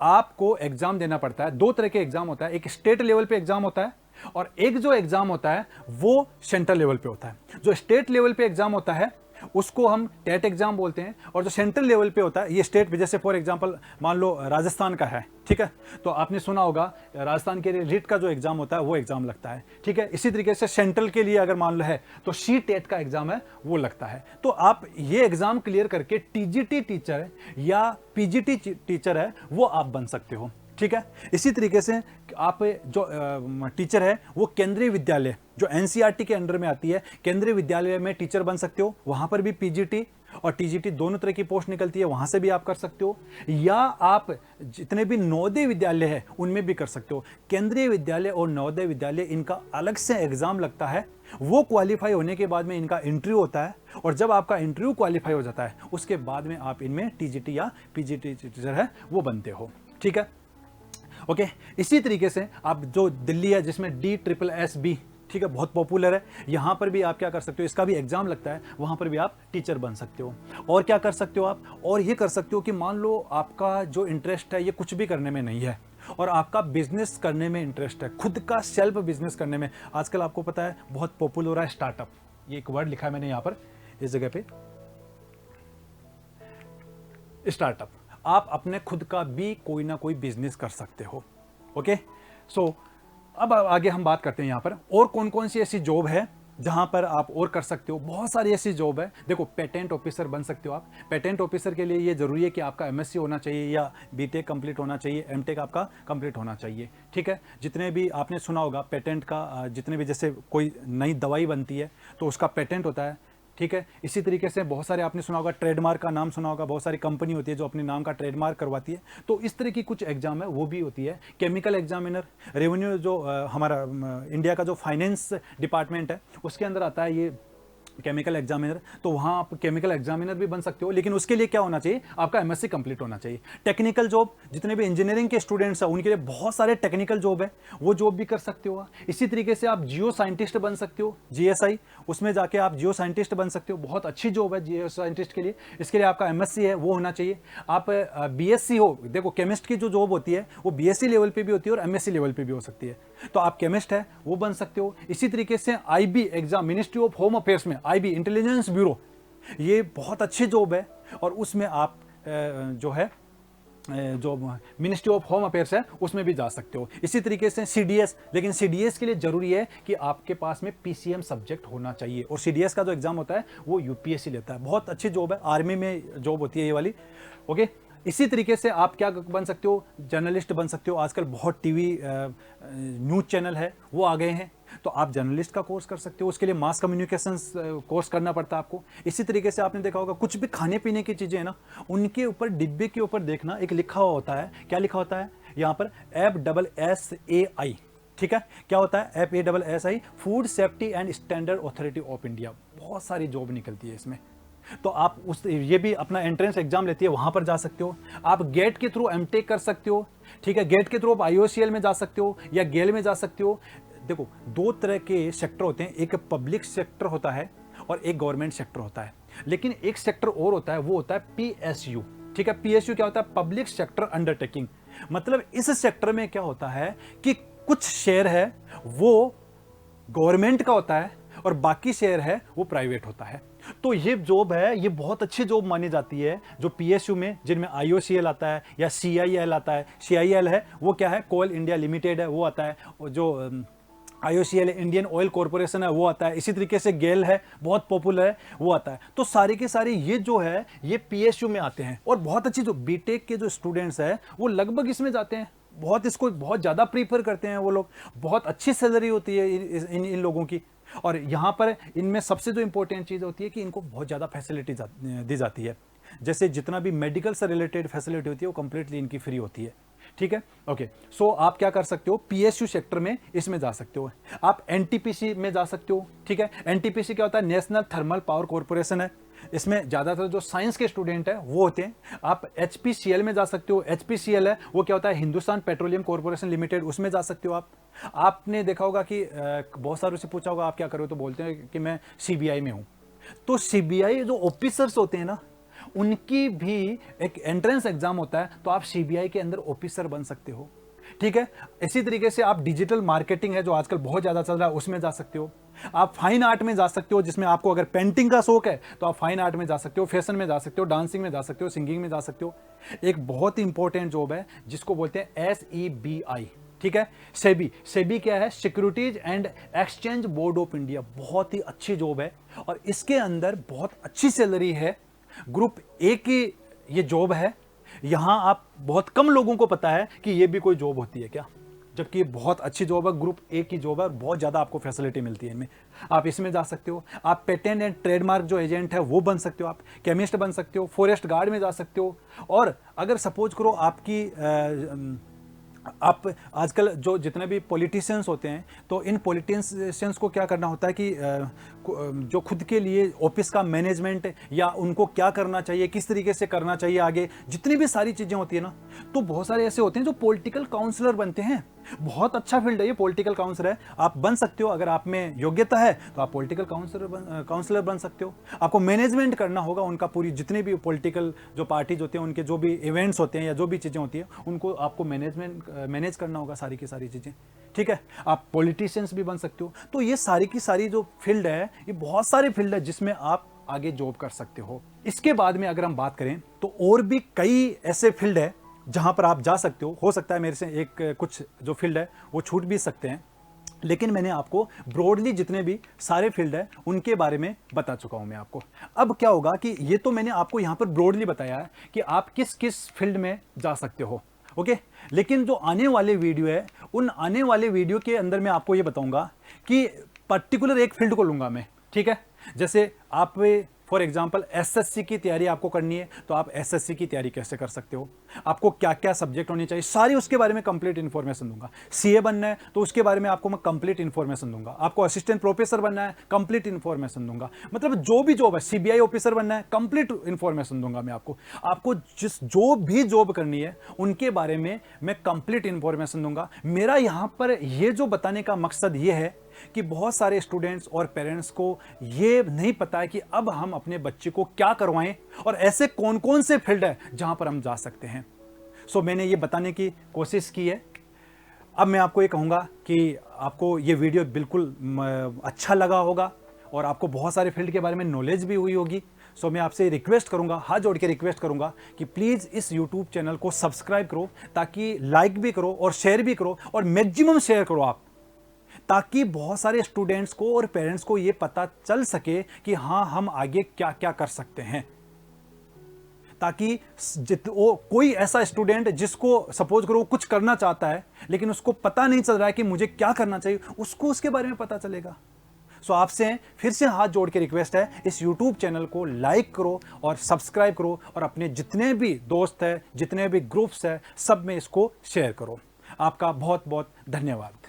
आपको एग्जाम देना पड़ता है। दो तरह के एग्जाम होता है, एक स्टेट लेवल पे एग्जाम होता है, और एक जो एग्जाम होता है वो सेंट्रल लेवल पे होता है। जो स्टेट लेवल पे एग्जाम होता है उसको हम टेट एग्जाम बोलते हैं, और जो सेंट्रल लेवल पे होता है, ये स्टेट, जैसे फॉर एग्जांपल मान लो राजस्थान का है, ठीक है, तो आपने सुना होगा राजस्थान के लिए रिट का जो एग्जाम होता है वो एग्जाम लगता है, ठीक है। इसी तरीके से सेंट्रल के लिए अगर मान लो है तो CTET का एग्जाम है वो लगता है। तो आप ये एग्जाम क्लियर करके TGT टीचर या PGT टीचर है वो आप बन सकते हो, ठीक है। इसी तरीके से आप जो टीचर है वो केंद्रीय विद्यालय जो NCERT के अंडर में आती है, केंद्रीय विद्यालय में टीचर बन सकते हो, वहाँ पर भी PGT और टीजीटी दोनों तरह की पोस्ट निकलती है, वहां से भी आप कर सकते हो, या आप जितने भी नवोदय विद्यालय है उनमें भी कर सकते हो। केंद्रीय विद्यालय और नवोदय विद्यालय इनका अलग से एग्जाम लगता है, वो क्वालिफाई होने के बाद में इनका इंटरव्यू होता है, और जब आपका इंटरव्यू क्वालिफाई हो जाता है उसके बाद में आप इनमें टीजीटी या पीजीटी टीचर है वो बनते हो। ठीक है, ओके। इसी तरीके से आप जो दिल्ली है जिसमें DSSB, ठीक है, बहुत पॉपुलर है, यहाँ पर भी आप क्या कर सकते हो, इसका भी एग्जाम लगता है, वहाँ पर भी आप टीचर बन सकते हो। और क्या कर सकते हो आप, और ये कर सकते हो कि मान लो आपका जो इंटरेस्ट है ये कुछ भी करने में नहीं है और आपका बिजनेस करने में इंटरेस्ट है, खुद का सेल्फ बिजनेस करने में। आजकल आपको पता है बहुत पॉपुलर हो रहा है स्टार्टअप, ये एक वर्ड लिखा है मैंने यहाँ पर इस जगह पे, स्टार्टअप। आप अपने खुद का भी कोई ना कोई बिजनेस कर सकते हो। ओके, सो अब आगे हम बात करते हैं यहाँ पर और कौन कौन सी ऐसी जॉब है जहाँ पर आप और कर सकते हो। बहुत सारी ऐसी जॉब है। देखो, पेटेंट ऑफिसर बन सकते हो आप। पेटेंट ऑफिसर के लिए ये जरूरी है कि आपका MSc होना चाहिए या बीटेक कंप्लीट होना चाहिए, MTech आपका कंप्लीट होना चाहिए। ठीक है, जितने भी आपने सुना होगा पेटेंट का, जितने भी जैसे कोई नई दवाई बनती है तो उसका पेटेंट होता है। ठीक है, इसी तरीके से बहुत सारे आपने सुना होगा, ट्रेडमार्क का नाम सुना होगा, बहुत सारी कंपनी होती है जो अपने नाम का ट्रेडमार्क करवाती है। तो इस तरह की कुछ एग्जाम है वो भी होती है। केमिकल एग्जामिनर, रेवेन्यू जो हमारा इंडिया का जो फाइनेंस डिपार्टमेंट है उसके अंदर आता है ये केमिकल एग्जामिनर। तो वहाँ आप केमिकल एग्जामिनर भी बन सकते हो, लेकिन उसके लिए क्या होना चाहिए, आपका MSc कंप्लीट होना चाहिए। टेक्निकल जॉब, जितने भी इंजीनियरिंग के स्टूडेंट्स हैं उनके लिए बहुत सारे टेक्निकल जॉब है, वो जॉब भी कर सकते हो। इसी तरीके से आप जियो साइंटिस्ट बन सकते हो, GSI, उसमें जाके आप जियो साइंटिस्ट बन सकते हो। बहुत अच्छी जॉब है जियो साइंटिस्ट के लिए। इसके लिए आपका MSc है वो होना चाहिए। आप BSc हो, देखो केमिस्ट की जो जॉब होती है वो BSc लेवल पे भी होती है और MSc लेवल पे भी हो सकती है। तो आप केमिस्ट है वो बन सकते हो। इसी तरीके से IB exam, ministry of home affairs में IB, इंटेलिजेंस ब्यूरो, ये बहुत अच्छी जॉब है और उसमें आप जो है जो मिनिस्ट्री ऑफ होम अफेयर्स है उसमें भी जा सकते हो। इसी तरीके से CDS, लेकिन CDS के लिए जरूरी है कि आपके पास में PCM सब्जेक्ट होना चाहिए, और CDS का जो एग्जाम होता है वो UPSC लेता है। बहुत अच्छी जॉब है, आर्मी में जॉब होती है ये वाली। ओके, इसी तरीके से आप क्या बन सकते हो, जर्नलिस्ट बन सकते हो। आजकल बहुत टीवी न्यूज़ चैनल है वो आ गए हैं, तो आप जर्नलिस्ट का कोर्स कर सकते हो। उसके लिए मास कम्युनिकेशन कोर्स करना पड़ता है आपको। इसी तरीके से आपने देखा होगा कुछ भी खाने पीने की चीज़ें हैं ना, उनके ऊपर डिब्बे के ऊपर देखना एक लिखा हुआ होता है। क्या लिखा होता है यहाँ पर, FSSAI। ठीक है, क्या होता है FSSAI, food safety and standard authority of India. बहुत सारी जॉब निकलती है इसमें, तो आप उस ये भी अपना एंट्रेंस एग्जाम लेती है, वहां पर जा सकते हो। आप गेट के थ्रू MTech कर सकते हो। ठीक है, गेट के थ्रू आप IOCL में जा सकते हो या गेल में जा सकते हो। देखो, दो तरह के सेक्टर होते हैं, एक पब्लिक सेक्टर होता है और एक गवर्नमेंट सेक्टर होता है। लेकिन एक सेक्टर और होता है, वो होता है PSU। ठीक है, PSU क्या होता है, पब्लिक सेक्टर अंडरटेकिंग। मतलब इस सेक्टर में क्या होता है कि कुछ शेयर है वो गवर्नमेंट का होता है और बाकी शेयर है वो प्राइवेट होता है। तो ये जॉब है, ये बहुत अच्छी जॉब मानी जाती है जो PSU में, जिनमें IOCL आता है या CIL आता है। CIL है वो क्या है, कोल इंडिया लिमिटेड है वो आता है, जो IOCL इंडियन ऑयल कॉरपोरेशन है वो आता है। इसी तरीके से गेल है, बहुत पॉपुलर है, वो आता है। तो सारे के सारे ये जो है ये PSU में आते हैं। और बहुत अच्छी जो BTech के जो स्टूडेंट्स हैं वो लगभग इसमें जाते हैं, बहुत इसको बहुत ज़्यादा प्रीफर करते हैं वो लोग। बहुत अच्छी सैलरी होती है इन लोगों की। और यहाँ पर इनमें सबसे जो इंपॉर्टेंट चीज़ होती है कि इनको बहुत ज़्यादा फैसिलिटी दी जाती है। जैसे जितना भी मेडिकल से रिलेटेड फैसिलिटी होती है वो कंप्लीटली इनकी फ्री होती है। ठीक है, ओके। सो आप क्या कर सकते हो, PSU सेक्टर में इसमें जा सकते हो। आप NTPC में जा सकते हो। ठीक है, NTPC क्या होता है, नेशनल थर्मल पावर कॉरपोरेशन है। इसमें ज़्यादातर जो साइंस के स्टूडेंट हैं वो होते हैं। आप HPCL में जा सकते हो। HPCL है वो क्या होता है, हिंदुस्तान पेट्रोलियम कॉरपोरेशन लिमिटेड, उसमें जा सकते हो आप। आपने देखा होगा कि बहुत सारों से पूछा होगा आप क्या करो, तो बोलते हैं कि मैं CBI में हूँ। तो CBI जो ऑफिसर्स होते हैं ना, उनकी भी एक एंट्रेंस एग्जाम होता है, तो आप CBI के अंदर ऑफिसर बन सकते हो। ठीक है, इसी तरीके से आप डिजिटल मार्केटिंग है जो आजकल बहुत ज़्यादा चल रहा है, उसमें जा सकते हो। आप फाइन आर्ट में जा सकते हो, जिसमें आपको अगर पेंटिंग का शौक है तो आप फाइन आर्ट में जा सकते हो, फैशन में जा सकते हो, डांसिंग में जा सकते हो, सिंगिंग में जा सकते हो। एक बहुत ही इंपॉर्टेंट जॉब है जिसको बोलते हैं SEBI। ठीक है, सेबी क्या है, securities and exchange board of India. बहुत ही अच्छी जॉब है और इसके अंदर बहुत अच्छी सैलरी है। ग्रुप A की ये जॉब है। यहां आप बहुत कम लोगों को पता है कि ये भी कोई जॉब होती है क्या। जबकि ये बहुत अच्छी जॉब है, ग्रुप ए की जॉब है और बहुत ज़्यादा आपको फैसिलिटी मिलती है इनमें। आप इसमें जा सकते हो, आप पेटेंट एंड ट्रेडमार्क जो एजेंट है वो बन सकते हो, आप केमिस्ट बन सकते हो, फॉरेस्ट गार्ड में जा सकते हो। और अगर सपोज करो आपकी आप आजकल जो जितने भी पॉलिटिशियंस होते हैं, तो इन पॉलिटिशियंस को क्या करना होता है कि जो खुद के लिए ऑफिस का मैनेजमेंट या उनको क्या करना चाहिए, किस तरीके से करना चाहिए आगे, जितनी भी सारी चीज़ें होती है ना, तो बहुत सारे ऐसे होते हैं जो पॉलिटिकल काउंसलर बनते हैं। बहुत अच्छा फील्ड है ये, पॉलिटिकल काउंसलर है। आप बन सकते हो, अगर आप में योग्यता है तो आप पॉलिटिकल काउंसलर बन सकते हो। आपको मैनेजमेंट करना होगा उनका, पूरी जितनी भी पॉलिटिकल जो पार्टीज होते हैं उनके जो भी इवेंट्स होते हैं या जो भी चीज़ें होती हैं उनको आपको मैनेज करना होगा, सारी की सारी चीज़ें। ठीक है, आप पॉलिटिशियंस भी बन सकते हो। तो ये सारी की सारी जो फील्ड है, ये बहुत सारे फील्ड है जिसमें आप आगे जॉब कर सकते हो। इसके बाद में अगर हम बात करें तो और भी कई ऐसे फील्ड है जहां पर आप जा सकते हो सकता है मेरे से एक कुछ जो फील्ड है वो छूट भी सकते हैं, लेकिन मैंने आपको ब्रॉडली जितने भी सारे फील्ड है उनके बारे में बता चुका हूं मैं आपको। अब क्या होगा कि ये तो मैंने आपको यहां पर ब्रॉडली बताया है कि आप किस किस फील्ड में जा सकते हो, ओके। लेकिन जो आने वाले वीडियो है, उन आने वाले वीडियो के अंदर मैं आपको ये बताऊंगा कि पर्टिकुलर एक फील्ड को लूंगा मैं, ठीक है। जैसे आप फॉर एग्जाम्पल एसएससी की तैयारी आपको करनी है, तो आप एसएससी की तैयारी कैसे कर सकते हो, आपको क्या क्या सब्जेक्ट होने चाहिए, सारी उसके बारे में कंप्लीट इन्फॉर्मेशन दूंगा। सीए बनना है तो उसके बारे में आपको मैं कंप्लीट इन्फॉर्मेशन दूंगा। आपको असिस्टेंट प्रोफेसर बनना है, कंप्लीट इन्फॉर्मेशन दूंगा। मतलब जो भी जॉब है, सीबीआई ऑफिसर बनना है, कंप्लीट इन्फॉर्मेशन दूंगा मैं आपको। आपको जो भी जॉब करनी है उनके बारे में मैं कंप्लीट इन्फॉर्मेशन दूंगा। मेरा यहां पर यह जो बताने का मकसद यह है कि बहुत सारे स्टूडेंट्स और पेरेंट्स को ये नहीं पता है कि अब हम अपने बच्चे को क्या करवाएं और ऐसे कौन कौन से फील्ड है जहां पर हम जा सकते हैं। सो मैंने ये बताने की कोशिश की है। अब मैं आपको ये कहूंगा कि आपको ये वीडियो बिल्कुल अच्छा लगा होगा और आपको बहुत सारे फील्ड के बारे में नॉलेज भी हुई होगी। सो मैं आपसे रिक्वेस्ट करूंगा, हाथ जोड़ के रिक्वेस्ट करूंगा कि प्लीज़ इस यूट्यूब चैनल को सब्सक्राइब करो, ताकि लाइक भी करो और शेयर भी करो और मैक्सिमम शेयर करो आप, ताकि बहुत सारे स्टूडेंट्स को और पेरेंट्स को यह पता चल सके कि हाँ हम आगे क्या क्या कर सकते हैं। ताकि कोई ऐसा स्टूडेंट जिसको सपोज करो कुछ करना चाहता है लेकिन उसको पता नहीं चल रहा है कि मुझे क्या करना चाहिए, उसको उसके बारे में पता चलेगा। सो आपसे फिर से हाथ जोड़ के रिक्वेस्ट है, इस YouTube चैनल को लाइक करो और सब्सक्राइब करो और अपने जितने भी दोस्त हैं, जितने भी ग्रुप्स हैं, सब में इसको शेयर करो। आपका बहुत बहुत धन्यवाद।